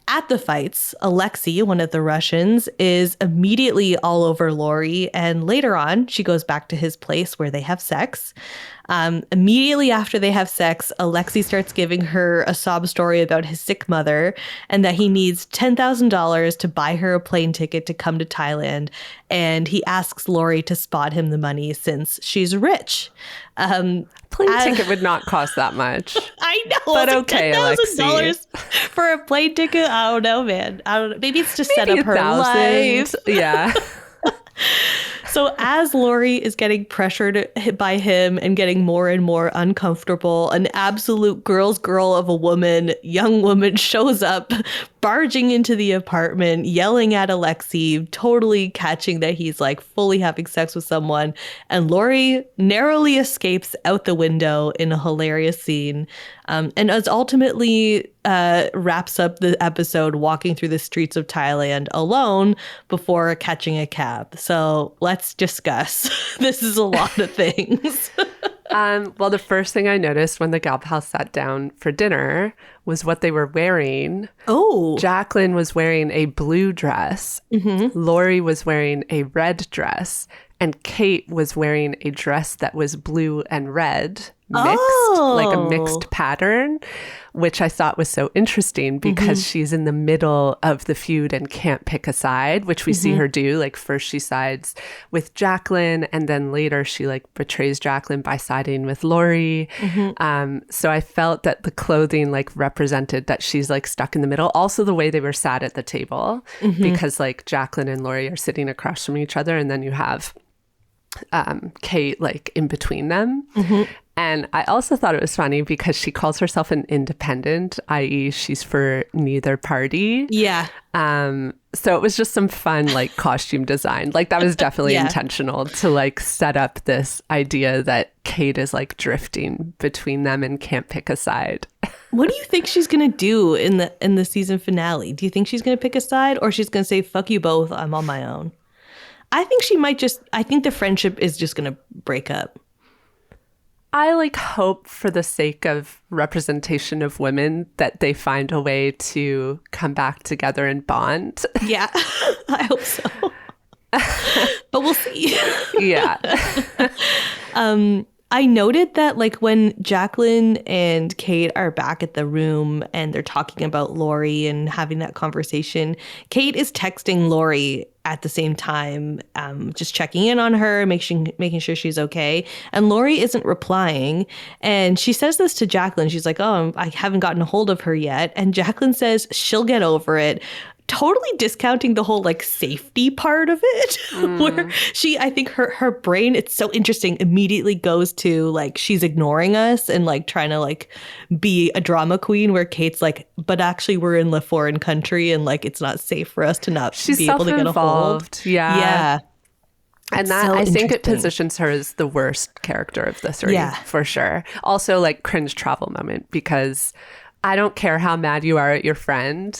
At the fights, Alexei, one of the Russians, is immediately all over Lori, and later on, she goes back to his place where they have sex. Immediately after they have sex, Alexei starts giving her a sob story about his sick mother and that he needs $10,000 to buy her a plane ticket to come to Thailand. And he asks Lori to spot him the money since she's rich. Plane ticket would not cost that much. I know. But like okay, $10,000 for a plane ticket? I don't know, man. I don't know. Maybe it's to set up her life. Yeah. So as Lori is getting pressured by him and getting more and more uncomfortable, an absolute girl's girl of a woman, young woman shows up, barging into the apartment, yelling at Alexei, totally catching that he's like fully having sex with someone. And Lori narrowly escapes out the window in a hilarious scene. And as ultimately wraps up the episode walking through the streets of Thailand alone before catching a cab. So let's discuss. This is a lot of things. Well, the first thing I noticed when the gal pals sat down for dinner was what they were wearing. Oh. Jacqueline was wearing a blue dress. Mm-hmm. Lori was wearing a red dress. And Kate was wearing a dress that was blue and red mixed, like a mixed pattern, which I thought was so interesting because she's in the middle of the feud and can't pick a side, which we see her do. Like first she sides with Jacqueline and then later she like betrays Jacqueline by siding with Lori. So I felt that the clothing like represented that she's like stuck in the middle. Also the way they were sat at the table because like Jacqueline and Lori are sitting across from each other and then you have Kate like in between them. And I also thought it was funny because she calls herself an independent, i.e. she's for neither party. Yeah. So it was just some fun like costume design. Like that was definitely intentional to like set up this idea that Kate is like drifting between them and can't pick a side. What do you think she's gonna do in the season finale? Do you think she's gonna pick a side or she's gonna say, fuck you both, I'm on my own? I think she might I think the friendship is just gonna break up. I like hope for the sake of representation of women that they find a way to come back together and bond. Yeah, I hope so. But we'll see. Yeah. I noted that like when Jacqueline and Kate are back at the room and they're talking about Lori and having that conversation, Kate is texting Lori at the same time, just checking in on her, making sure she's okay. And Lori isn't replying. And she says this to Jacqueline. She's like, oh, I haven't gotten a hold of her yet. And Jacqueline says she'll get over it. Totally discounting the whole like safety part of it, where I think her brain, it's so interesting, immediately goes to like she's ignoring us and like trying to like be a drama queen, where Kate's like, but actually we're in a foreign country and like it's not safe for us to not be able to get a hold. Yeah. And that so I think it positions her as the worst character of the three, for sure. Also like cringe travel moment, because I don't care how mad you are at your friend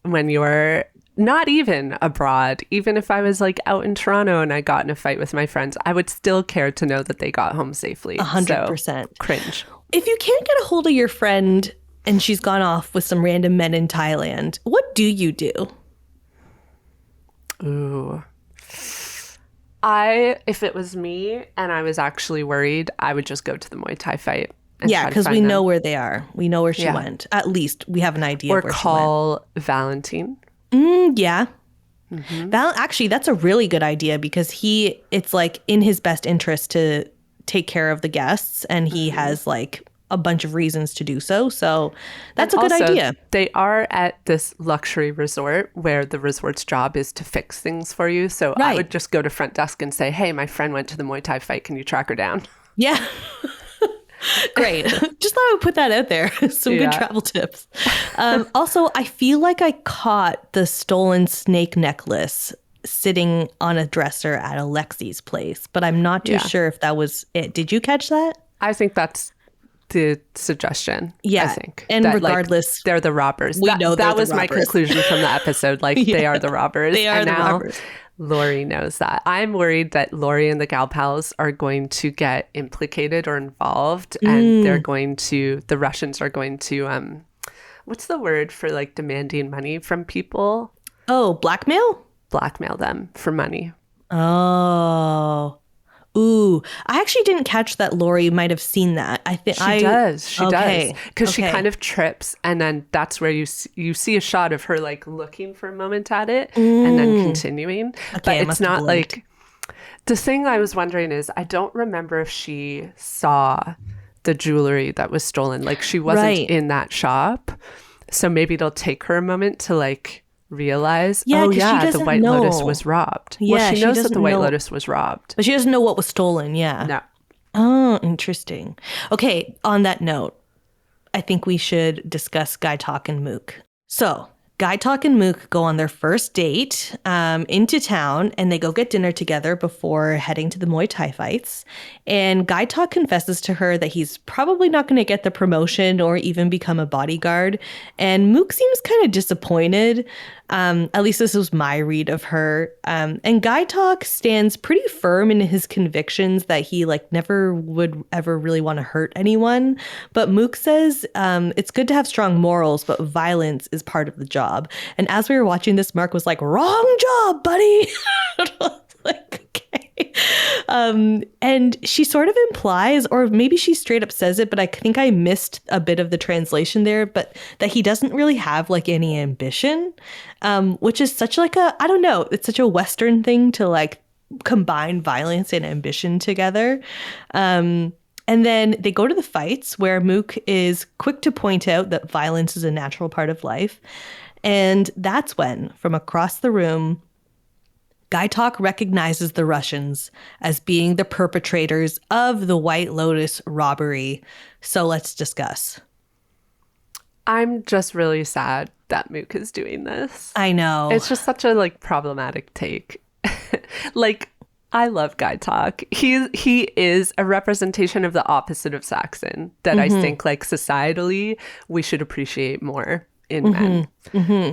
when you're not even abroad. Even if I was like out in Toronto and I got in a fight with my friends, I would still care to know that they got home safely. 100%. So, cringe. If you can't get a hold of your friend and she's gone off with some random men in Thailand, what do you do? Ooh. If it was me and I was actually worried, I would just go to the Muay Thai fight. Yeah, because we know where they are. We know where she went. At least we have an idea of where she went. Or call Valentine. Yeah. Actually, that's a really good idea because it's like in his best interest to take care of the guests, and he has like a bunch of reasons to do so. So that's a good idea. They are at this luxury resort where the resort's job is to fix things for you. So I would just go to front desk and say, hey, my friend went to the Muay Thai fight. Can you track her down? Yeah. Great. Just thought I would put that out there. Some good travel tips. Also, I feel like I caught the stolen snake necklace sitting on a dresser at Alexei's place, but I'm not too sure if that was it. Did you catch that? I think that's the suggestion. Yeah. I think. And that, regardless, like, they're the robbers. We know that was my conclusion from the episode. Like they are the robbers. They are the robbers. Lori knows that. I'm worried that Lori and the gal pals are going to get implicated or involved, and the Russians are going to, what's the word for like demanding money from people? Oh, blackmail? Blackmail them for money. Oh. Ooh, I actually didn't catch that Lori might have seen that. I think She does. okay, Because she okay. kind of trips, and then that's where you see a shot of her like looking for a moment at it and then continuing. Okay, I But must it's have not blinked. like the thing I was wondering is I don't remember if she saw the jewelry that was stolen. Like she wasn't Right. in that shop. So maybe it'll take her a moment to like realize, Yeah, oh 'cause she yeah, the doesn't White Lotus know. was robbed. Yeah, Well, she she knows that doesn't the White know. Lotus was robbed. But she doesn't know what was stolen. Yeah. No. Oh, interesting. Okay, on that note, I think we should discuss Gaitok and Mook. So, Gaitok and Mook go on their first date into town, and they go get dinner together before heading to the Muay Thai fights. And Gaitok confesses to her that he's probably not going to get the promotion or even become a bodyguard. And Mook seems kind of disappointed. At least this was my read of her. And Gaitok stands pretty firm in his convictions that he like never would ever really want to hurt anyone. But Mook says it's good to have strong morals, but violence is part of the job. And as we were watching this, Mark was like, "Wrong job, buddy." I was like, okay. And she sort of implies, or maybe she straight up says it, but I think I missed a bit of the translation there, but that he doesn't really have like any ambition, which is such like a, I don't know, it's such a Western thing to like combine violence and ambition together. And then they go to the fights where Mook is quick to point out that violence is a natural part of life. And that's when, from across the room, Gaitok recognizes the Russians as being the perpetrators of the White Lotus robbery. So let's discuss. I'm just really sad that Mook is doing this. I know. It's just such a like problematic take. Like I love Gaitok. He is a representation of the opposite of Saxon that I think like societally we should appreciate more in men.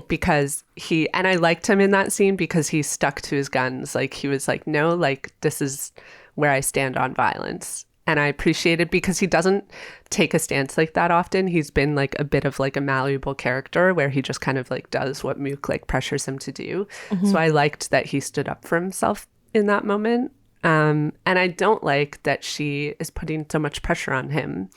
Because and I liked him in that scene because he stuck to his guns. Like he was like, no, like this is where I stand on violence. And I appreciate it because he doesn't take a stance like that often. He's been like a bit of like a malleable character where he just kind of like does what Mook like pressures him to do. So I liked that he stood up for himself in that moment. And I don't like that she is putting so much pressure on him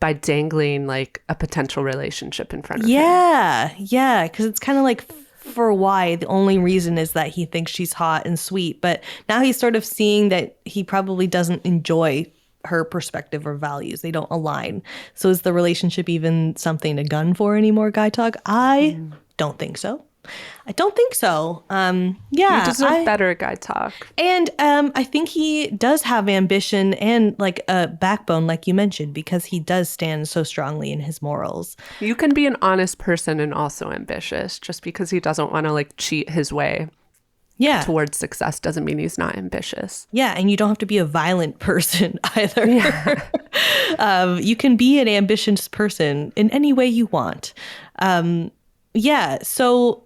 by dangling like a potential relationship in front of him. Yeah, because it's kind of like for why the only reason is that he thinks she's hot and sweet, but now he's sort of seeing that he probably doesn't enjoy her perspective or values. They don't align. So is the relationship even something to gun for anymore, Gaitok? I don't think so. I don't think so. Yeah, You deserve better, Gaitok. And I think he does have ambition and like a backbone, like you mentioned, because he does stand so strongly in his morals. You can be an honest person and also ambitious. Just because he doesn't want to like cheat his way Yeah. towards success doesn't mean he's not ambitious. Yeah, and you don't have to be a violent person either. You can be an ambitious person in any way you want. Yeah, so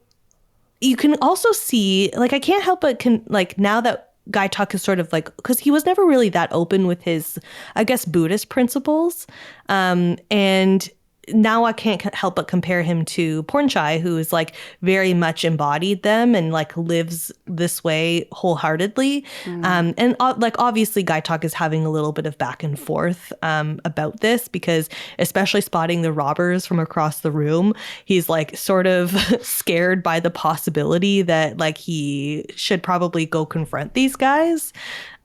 you can also see, like, I can't help but like now that Gaitok is sort of like, because he was never really that open with his, I guess, Buddhist principles, and now I can't help but compare him to Pornchai, who is like very much embodied them and like lives this way wholeheartedly. And like obviously Gaitok is having a little bit of back and forth about this, because especially spotting the robbers from across the room, he's like sort of scared by the possibility that like he should probably go confront these guys.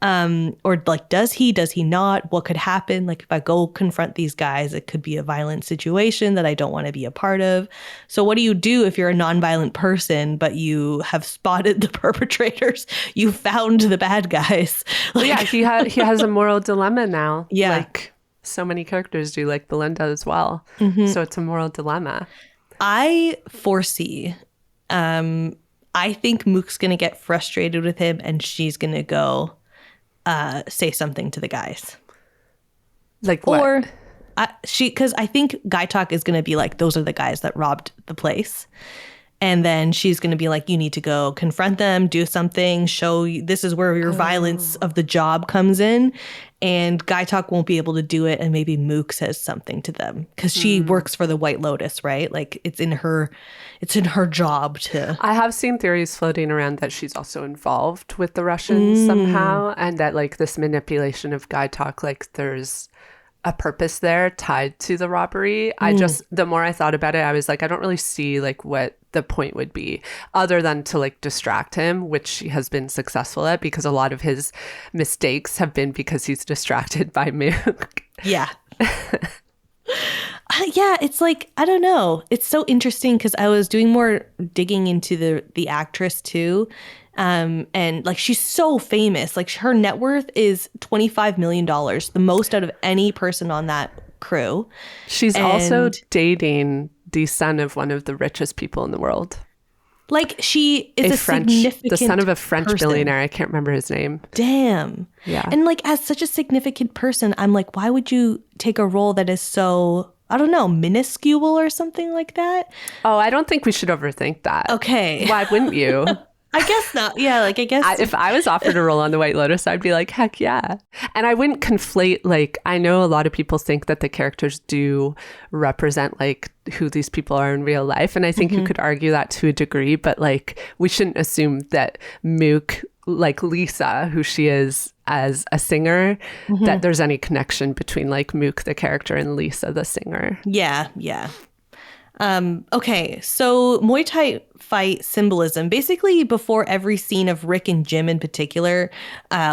Or like, does he not? What could happen? Like, if I go confront these guys, it could be a violent situation that I don't want to be a part of. So what do you do if you're a nonviolent person, but you have spotted the perpetrators? You found the bad guys. Well, yeah, he has a moral dilemma now. Yeah. Like so many characters do, like Belinda as well. So it's a moral dilemma. I foresee, I think Mook's going to get frustrated with him and she's going to go say something to the guys. Like what? Or because I think Gaitok is going to be like, those are the guys that robbed the place. And then she's going to be like, you need to go confront them, do something, show you, this is where your violence of the job comes in. and Gaitok won't be able to do it, and maybe Mook says something to them because she works for the White Lotus, right? Like it's in her job to. I have seen theories floating around that she's also involved with the Russians somehow, and that like this manipulation of Gaitok, like there's a purpose there tied to the robbery. The more I thought about it, I was like, I don't really see like what the point would be other than to like distract him, which she has been successful at because a lot of his mistakes have been because he's distracted by Mook. Yeah. Yeah, it's like, I don't know. It's so interesting because I was doing more digging into the actress too. And like she's so famous. Like her net worth is $25 million, the most out of any person on that crew. She's also dating the son of one of the richest people in the world. Like she is the son of a French billionaire. I can't remember his name. Damn. Yeah. And like as such a significant person, I'm like, why would you take a role that is so, I don't know, minuscule or something like that? Oh, I don't think we should overthink that. Okay. Why wouldn't you? I guess not. Yeah, like I guess. If I was offered a role on the White Lotus, I'd be like, heck yeah. And I wouldn't conflate, like, I know a lot of people think that the characters do represent like who these people are in real life. And I think you could argue that to a degree, but like we shouldn't assume that Mook, like Lisa, who she is as a singer, that there's any connection between like Mook, the character, and Lisa, the singer. Yeah, yeah. Okay, so Muay Thai fight symbolism. Basically, before every scene of Rick and Jim in particular,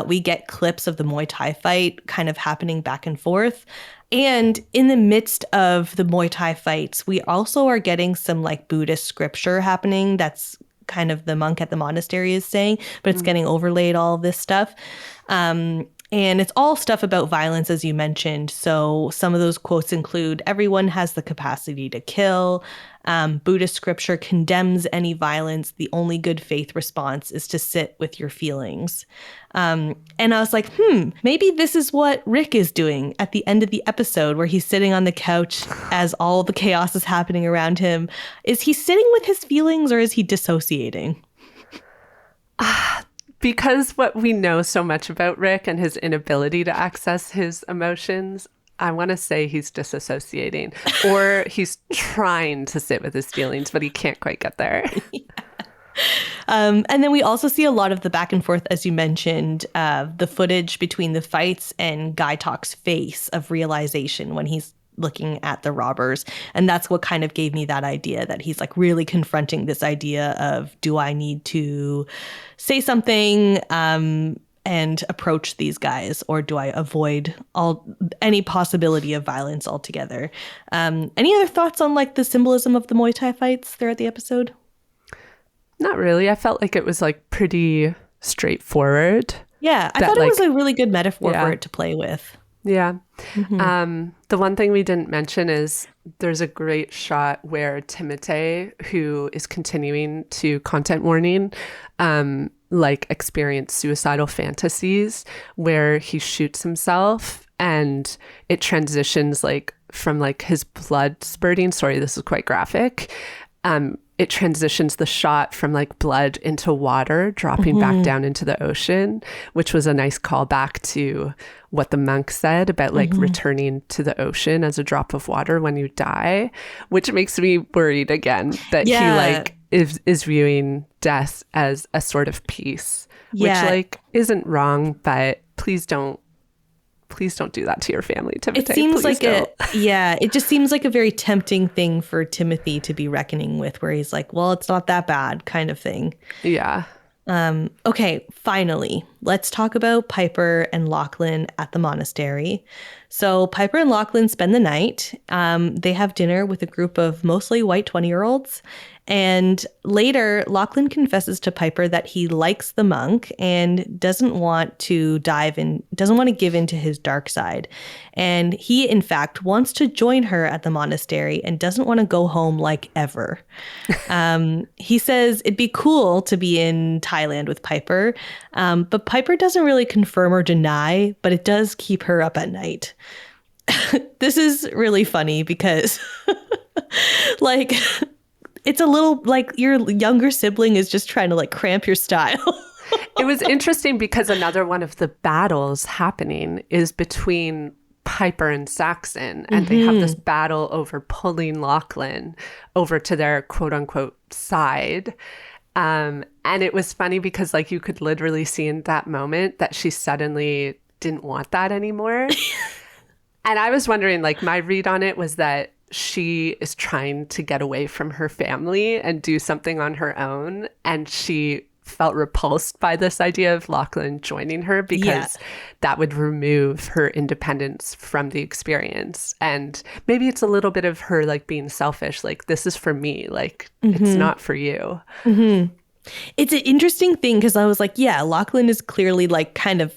we get clips of the Muay Thai fight kind of happening back and forth. And in the midst of the Muay Thai fights, we also are getting some like Buddhist scripture happening. That's kind of the monk at the monastery is saying, but it's getting overlaid all of this stuff. And it's all stuff about violence, as you mentioned. So some of those quotes include, everyone has the capacity to kill. Buddhist scripture condemns any violence. The only good faith response is to sit with your feelings. And I was like, maybe this is what Rick is doing at the end of the episode where he's sitting on the couch as all the chaos is happening around him. Is he sitting with his feelings or is he dissociating? Because what we know so much about Rick and his inability to access his emotions, I want to say he's disassociating or he's trying to sit with his feelings, but he can't quite get there. Yeah. And then we also see a lot of the back and forth, as you mentioned, the footage between the fights and Gaitok's face of realization when he's looking at the robbers. And that's what kind of gave me that idea that he's like really confronting this idea of, do I need to say something and approach these guys, or do I avoid any possibility of violence altogether? Any other thoughts on like the symbolism of the Muay Thai fights throughout the episode? Not really. I felt like it was like pretty straightforward. Yeah, I thought it was a really good metaphor for it to play with. Yeah. The one thing we didn't mention is there's a great shot where Timotei, who is continuing to content warning, like experience suicidal fantasies where he shoots himself and it transitions like from like his blood spurting. Sorry, this is quite graphic. It transitions the shot from like blood into water, dropping back down into the ocean, which was a nice callback to what the monk said about like returning to the ocean as a drop of water when you die, which makes me worried again that he like is viewing death as a sort of peace, which like isn't wrong, but please don't do that to your family, Timotei. It seems like it just seems like a very tempting thing for Timothy to be reckoning with, where he's like, well, it's not that bad kind of thing. Yeah. Okay, finally, let's talk about Piper and Lachlan at the monastery. So Piper and Lachlan spend the night. They have dinner with a group of mostly white 20-year-olds. And later, Lachlan confesses to Piper that he likes the monk and doesn't want to give in to his dark side. And he, in fact, wants to join her at the monastery and doesn't want to go home like ever. He says it'd be cool to be in Thailand with Piper, but Piper doesn't really confirm or deny, but it does keep her up at night. This is really funny because, like... It's a little like your younger sibling is just trying to like cramp your style. It was interesting because another one of the battles happening is between Piper and Saxon, and they have this battle over pulling Lachlan over to their quote unquote side. And it was funny because like you could literally see in that moment that she suddenly didn't want that anymore. And I was wondering, like, my read on it was that she is trying to get away from her family and do something on her own. And she felt repulsed by this idea of Lachlan joining her because that would remove her independence from the experience. And maybe it's a little bit of her like being selfish, like this is for me, like it's not for you. It's an interesting thing because I was like, yeah, Lachlan is clearly like kind of,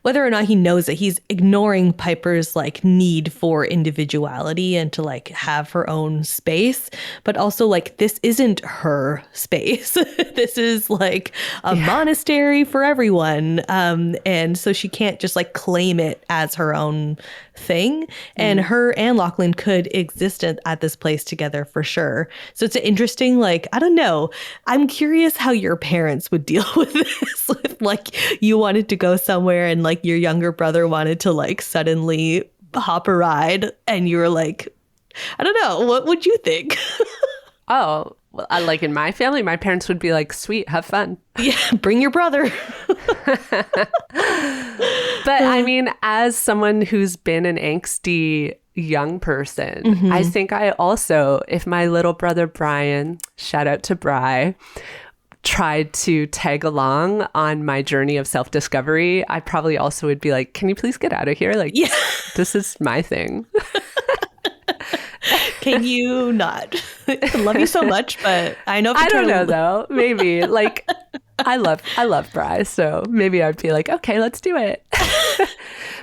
whether or not he knows it, he's ignoring Piper's like need for individuality and to like have her own space. But also like, this isn't her space. This is like a monastery for everyone. And so she can't just like claim it as her own thing. And her and Lachlan could exist at this place together for sure. So it's an interesting, like, I don't know. I'm curious how your parents would deal with this. If like you wanted to go somewhere and like your younger brother wanted to like suddenly hop a ride and you were like, I don't know, what would you think? Oh, well, like in my family, my parents would be like, sweet, have fun. Yeah, bring your brother. But I mean, as someone who's been an angsty young person, I think I also, if my little brother Brian, shout out to Bri, tried to tag along on my journey of self-discovery, I probably also would be like, can you please get out of here? Like, this is my thing. Can you not? I love you so much, but I know. I don't know though. Maybe like I love Bri, so maybe I'd be like, okay, let's do it.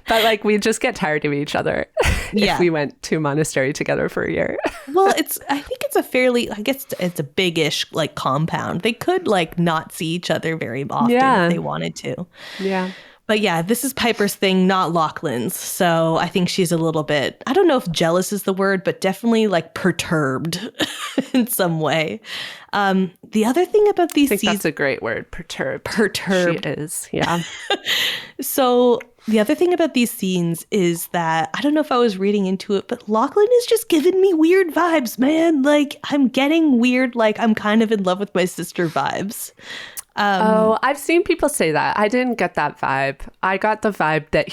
But like we just get tired of each other if we went to a monastery together for a year. Well, I think it's a fairly, I guess it's a big-ish like compound. They could like not see each other very often if they wanted to. Yeah. But yeah, this is Piper's thing, not Lachlan's. So I think she's a little bit, I don't know if jealous is the word, but definitely like perturbed in some way. The other thing about these seasons, that's a great word, perturbed. Perturbed. She is, yeah. So the other thing about these scenes is that, I don't know if I was reading into it, but Lachlan is just giving me weird vibes, man. Like I'm getting weird, like I'm kind of in love with my sister vibes. I've seen people say that. I didn't get that vibe. I got the vibe that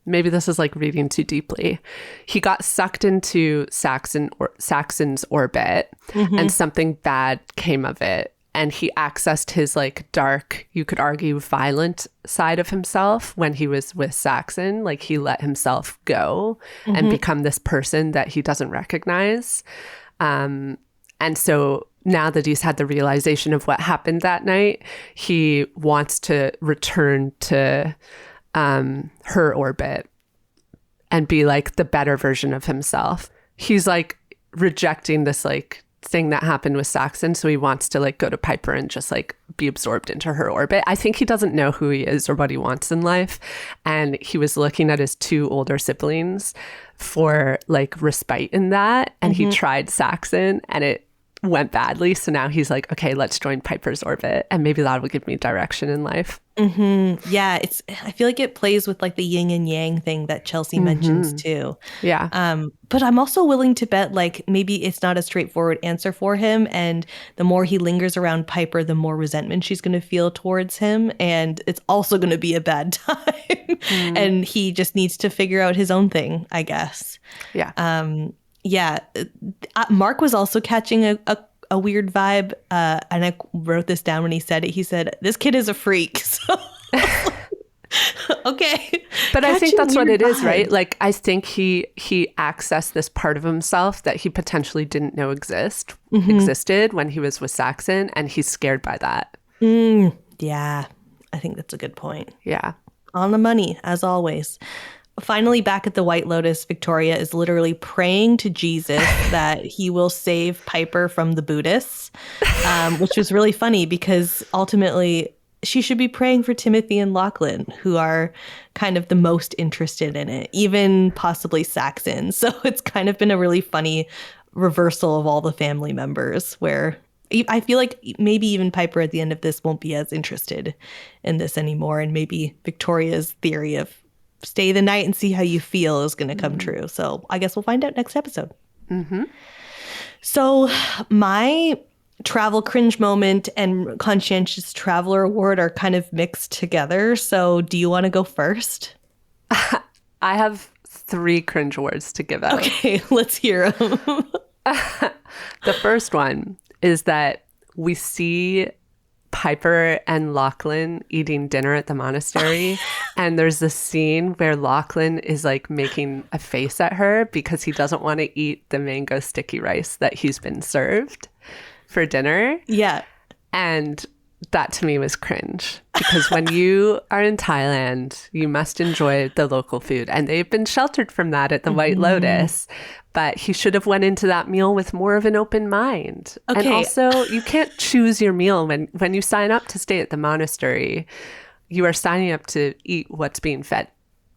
maybe this is like reading too deeply. He got sucked into Saxon's orbit and something bad came of it. And he accessed his like dark, you could argue violent side of himself when he was with Saxon. Like he let himself go and become this person that he doesn't recognize. And so now that he's had the realization of what happened that night, he wants to return to her orbit and be like the better version of himself. He's like rejecting this like thing that happened with Saxon. So he wants to like go to Piper and just like be absorbed into her orbit. I think he doesn't know who he is or what he wants in life. And he was looking at his two older siblings for like respite in that. And he tried Saxon and it went badly. So now he's like, okay, let's join Piper's orbit and maybe that will give me direction in life. Yeah, I feel like it plays with like the yin and yang thing that Chelsea mentions too. Yeah. But I'm also willing to bet like maybe it's not a straightforward answer for him. And the more he lingers around Piper, the more resentment she's going to feel towards him. And it's also going to be a bad time. And he just needs to figure out his own thing, I guess. Yeah. Mark was also catching a weird vibe, and I wrote this down when he said it. He said, "This kid is a freak." So, okay, but I think that's what it is, right? Like, I think he accessed this part of himself that he potentially didn't know existed when he was with Saxon, and he's scared by that. Yeah, I think that's a good point. Yeah, on the money as always. Finally, back at the White Lotus, Victoria is literally praying to Jesus that he will save Piper from the Buddhists, which was really funny because ultimately she should be praying for Timothy and Lachlan, who are kind of the most interested in it, even possibly Saxon. So it's kind of been a really funny reversal of all the family members where I feel like maybe even Piper at the end of this won't be as interested in this anymore. And maybe Victoria's theory of stay the night and see how you feel is going to come true. So I guess we'll find out next episode. Mm-hmm. So my travel cringe moment and conscientious traveler award are kind of mixed together. So do you want to go first? I have 3 cringe awards to give out. Okay, let's hear them. The first one is that we see Piper and Lachlan eating dinner at the monastery. And there's this scene where Lachlan is like making a face at her because he doesn't want to eat the mango sticky rice that he's been served for dinner. Yeah. And that to me was cringe because when you are in Thailand, you must enjoy the local food. And they've been sheltered from that at the White Lotus. But he should have went into that meal with more of an open mind. Okay. And also, you can't choose your meal when you sign up to stay at the monastery. You are signing up to eat what's being fed.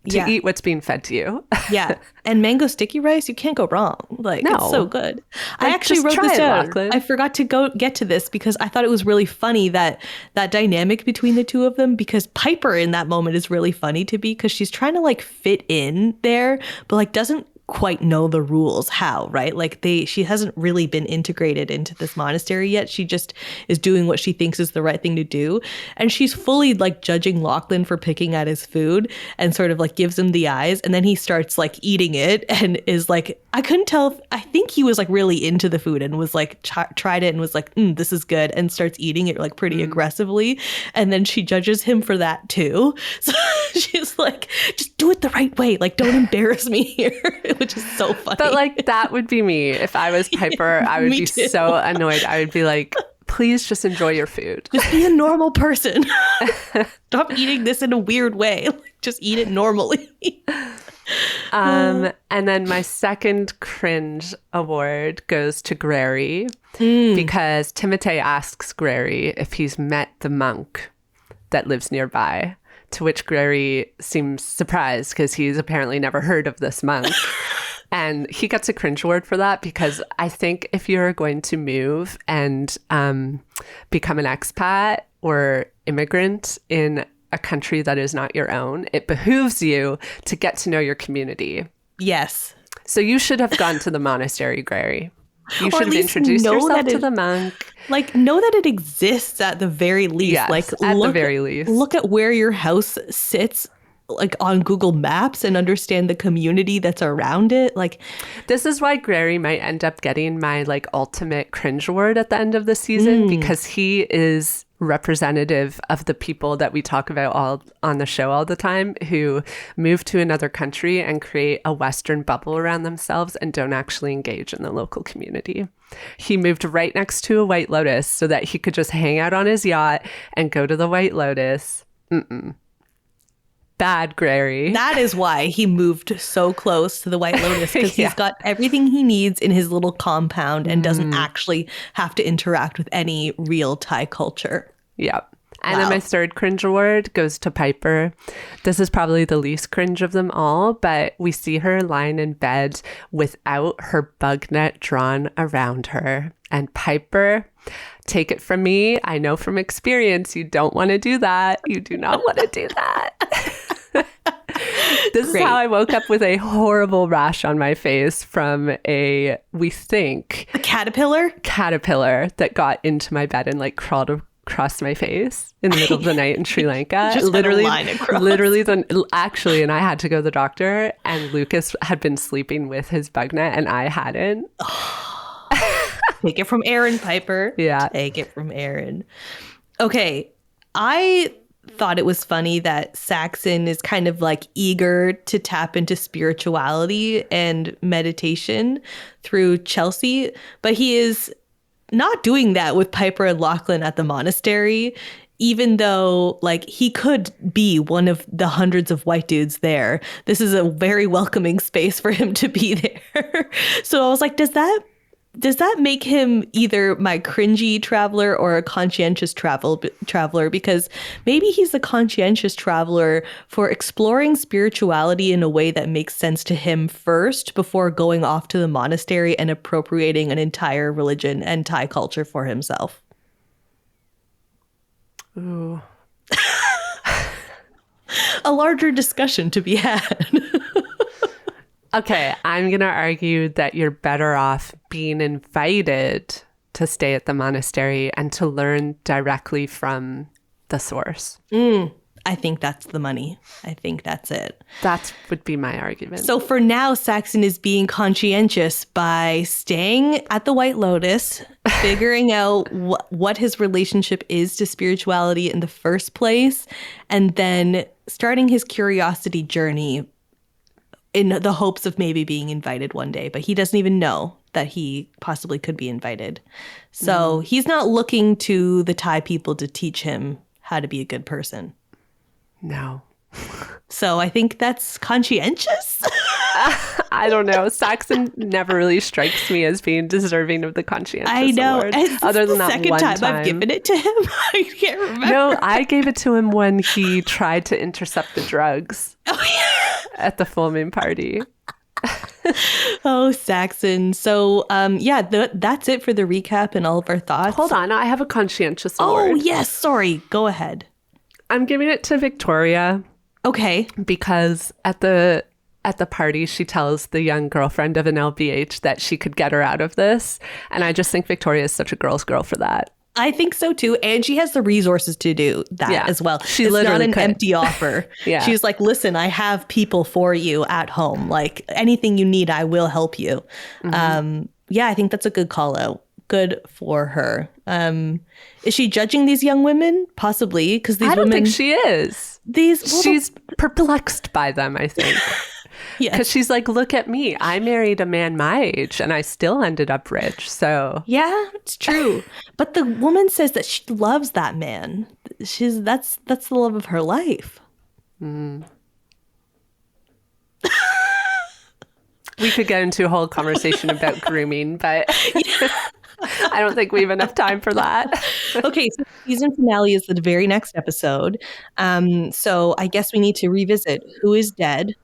Eat what's being fed to you. Yeah. And mango sticky rice, you can't go wrong. Like, No. it's so good. I Like, actually just wrote try this it, down. Lachlan. I forgot to get to this because I thought it was really funny that dynamic between the two of them, because Piper in that moment is really funny to me because she's trying to like fit in there, but like doesn't quite know the rules how, right? Like she hasn't really been integrated into this monastery yet. She just is doing what she thinks is the right thing to do. And she's fully like judging Lachlan for picking at his food and sort of like gives him the eyes. And then he starts like eating it and is like, I couldn't tell. I think he was like really into the food and was like, tried it and was like, this is good. And starts eating it like pretty aggressively. And then she judges him for that too. So she's like, just do it the right way. Like, don't embarrass me here. Which is so funny. But like that would be me. If I was Piper, I would Me be too. so annoyed. I would be like, please just enjoy your food. Just be a normal person. Stop eating this in a weird way. Like, just eat it normally. And then my second cringe award goes to Grary because Timotei asks Grary if he's met the monk that lives nearby. To which Grary seems surprised because he's apparently never heard of this monk. And he gets a cringe award for that because I think if you're going to move and become an expat or immigrant in a country that is not your own, it behooves you to get to know your community. Yes. So you should have gone to the monastery, Grary. You Or should at have least introduced know yourself that to it- the monk. Like, know that it exists at the very least. Yes, like, at the very least. Look at where your house sits, like on Google Maps, and understand the community that's around it. Like, This is why Grary might end up getting my like ultimate cringe award at the end of the season because he is representative of the people that we talk about all on the show all the time who move to another country and create a Western bubble around themselves and don't actually engage in the local community. He moved right next to a White Lotus so that he could just hang out on his yacht and go to the White Lotus. Bad Grary. that is why he moved so close to the White Lotus, because Yeah. he's got everything he needs in his little compound and doesn't actually have to interact with any real Thai culture. Yep. And Wow. then my third cringe award goes to Piper. This is probably the least cringe of them all, but we see her lying in bed without her bug net drawn around her. And Piper, take it from me, I know from experience, you don't want to do that. You do not want to do that. This Great. is how I woke up with a horrible rash on my face from we think, A caterpillar? caterpillar that got into my bed and like crawled across my face in the middle of the night in Sri Lanka. Just had a line across. Actually, and I had to go to the doctor, and Lucas had been sleeping with his bug net and I hadn't. Take it from Erin, Piper. Yeah. Take it from Erin. Okay. I thought it was funny that Saxon is kind of like eager to tap into spirituality and meditation through Chelsea, but he is not doing that with Piper and Lachlan at the monastery, even though like he could be one of the hundreds of white dudes there. This is a very welcoming space for him to be there. So I was like, does that does that make him either my cringy traveler or a conscientious traveler? Because maybe he's a conscientious traveler for exploring spirituality in a way that makes sense to him first before going off to the monastery and appropriating an entire religion and Thai culture for himself. Ooh. A larger discussion to be had. Okay, I'm going to argue that you're better off being invited to stay at the monastery and to learn directly from the source. I think that's the money. I think that's it. That would be my argument. So for now, Saxon is being conscientious by staying at the White Lotus, figuring out what his relationship is to spirituality in the first place, and then starting his curiosity journey in the hopes of maybe being invited one day. But he doesn't even know that he possibly could be invited. So he's not looking to the Thai people to teach him how to be a good person. No. So I think that's conscientious. I don't know. Saxon never really strikes me as being deserving of the conscientious I know. award. It's Other than the that second one time I've given it to him. I can't remember. No, I gave it to him when he tried to intercept the drugs at the full moon party. Oh, Saxon. So, that's it for the recap and all of our thoughts. Hold on. I have a conscientious award. Oh, yes. Sorry. Go ahead. I'm giving it to Victoria. Okay. Because at the party, she tells the young girlfriend of an LBH that she could get her out of this. And I just think Victoria is such a girl's girl for that. I think so too. And she has the resources to do that as well. She it's literally not an could. empty offer. Yeah. She's like, listen, I have people for you at home. Like anything you need, I will help you. I think that's a good call out. Good for her. Is she judging these young women? Possibly, because these I don't women. think she is. She's perplexed by them, I think. Because she's like, look at me. I married a man my age and I still ended up rich. So yeah, it's true. But the woman says that she loves that man. That's the love of her life. We could get into a whole conversation about grooming, but I don't think we have enough time for that. Okay, so the season finale is the very next episode. So I guess we need to revisit who is dead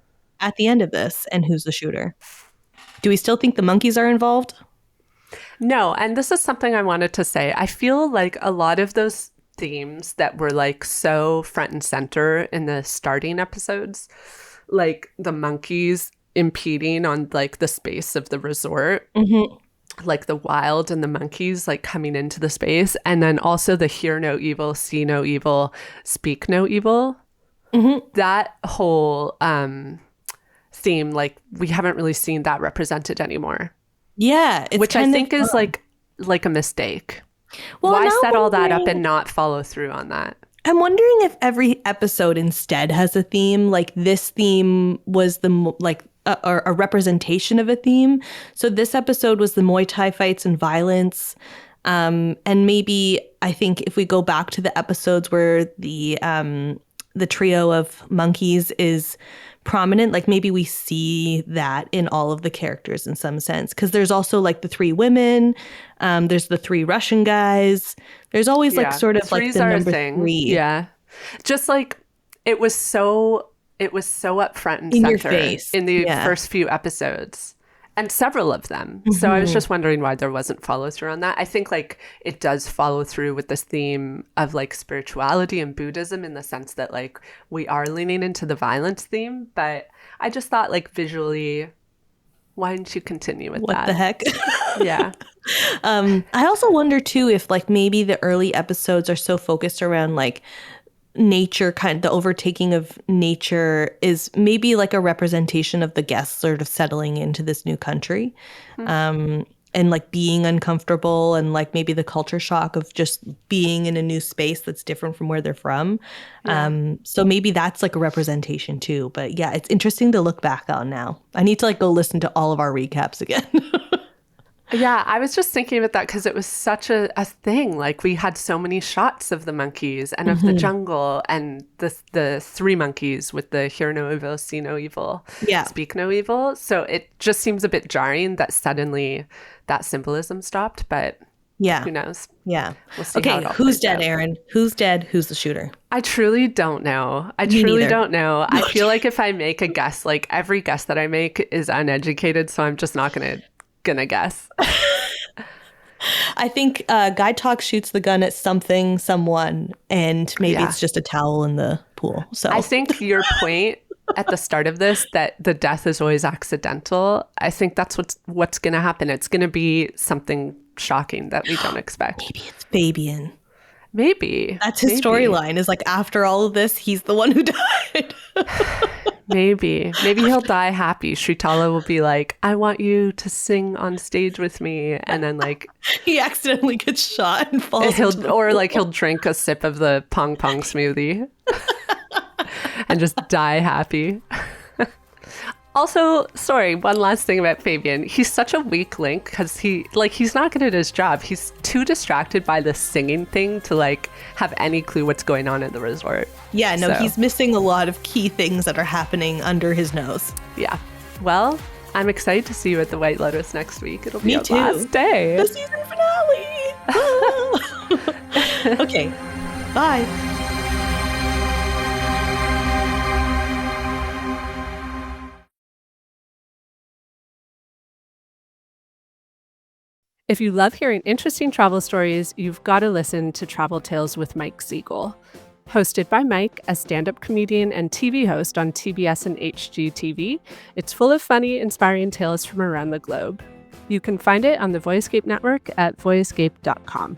at the end of this and who's the shooter. Do we still think the monkeys are involved? No, and this is something I wanted to say. I feel like a lot of those themes that were like so front and center in the starting episodes, like the monkeys impeding on like the space of the resort, like the wild and the monkeys like coming into the space, and then also the hear no evil, see no evil, speak no evil. That whole theme, like we haven't really seen that represented anymore. Yeah, which I think is like a mistake. Well, why set all that up and not follow through on that? I'm wondering if every episode instead has a theme. Like this theme was a representation of a theme. So this episode was the Muay Thai fights and violence. And maybe I think if we go back to the episodes where the trio of monkeys is prominent, like maybe we see that in all of the characters in some sense, because there's also like the three women, there's the three Russian guys, there's always like sort of like the number three. Just like it was so up front and in center your face in the first few episodes, and several of them. So I was just wondering why there wasn't follow through on that. I think like it does follow through with this theme of like spirituality and Buddhism in the sense that like we are leaning into the violence theme, but I just thought like visually, why didn't you continue with that? What the heck? Yeah. I also wonder too if like maybe the early episodes are so focused around like nature, the overtaking of nature is maybe like a representation of the guests sort of settling into this new country, and like being uncomfortable, and like maybe the culture shock of just being in a new space that's different from where they're from. So maybe that's like a representation too. But yeah, it's interesting to look back on now. I need to like go listen to all of our recaps again. Yeah, I was just thinking about that because it was such a thing. Like we had so many shots of the monkeys and of the jungle and the three monkeys with the hear no evil, see no evil, speak no evil. So it just seems a bit jarring that suddenly that symbolism stopped, but who knows? Yeah. We'll see okay, how it all who's plays dead, out. Erin? Who's dead? Who's the shooter? I truly don't know. I Me truly neither. don't know. I feel like if I make a guess, like every guess that I make is uneducated, so I'm just not gonna guess. I think Gaitok shoots the gun at someone, and maybe it's just a towel in the pool. So I think your point at the start of this, that the death is always accidental, I think that's what's going to happen. It's going to be something shocking that we don't expect. maybe it's Fabian. Maybe. That's his storyline, is like after all of this, he's the one who died. Maybe he'll die happy. Sritala will be like, I want you to sing on stage with me. And then like he accidentally gets shot and falls. He'll drink a sip of the pong pong smoothie and just die happy. Also, sorry, one last thing about Fabian. He's such a weak link because he's not good at his job. He's too distracted by the singing thing to like have any clue what's going on at the resort. Yeah, no, he's missing a lot of key things that are happening under his nose. Yeah. Well, I'm excited to see you at the White Lotus next week. It'll be Me our too. last day. The season finale. Okay. Bye. If you love hearing interesting travel stories, you've got to listen to Travel Tales with Mike Siegel. Hosted by Mike, a stand-up comedian and TV host on TBS and HGTV, it's full of funny, inspiring tales from around the globe. You can find it on the Voyescape network at voyescape.com.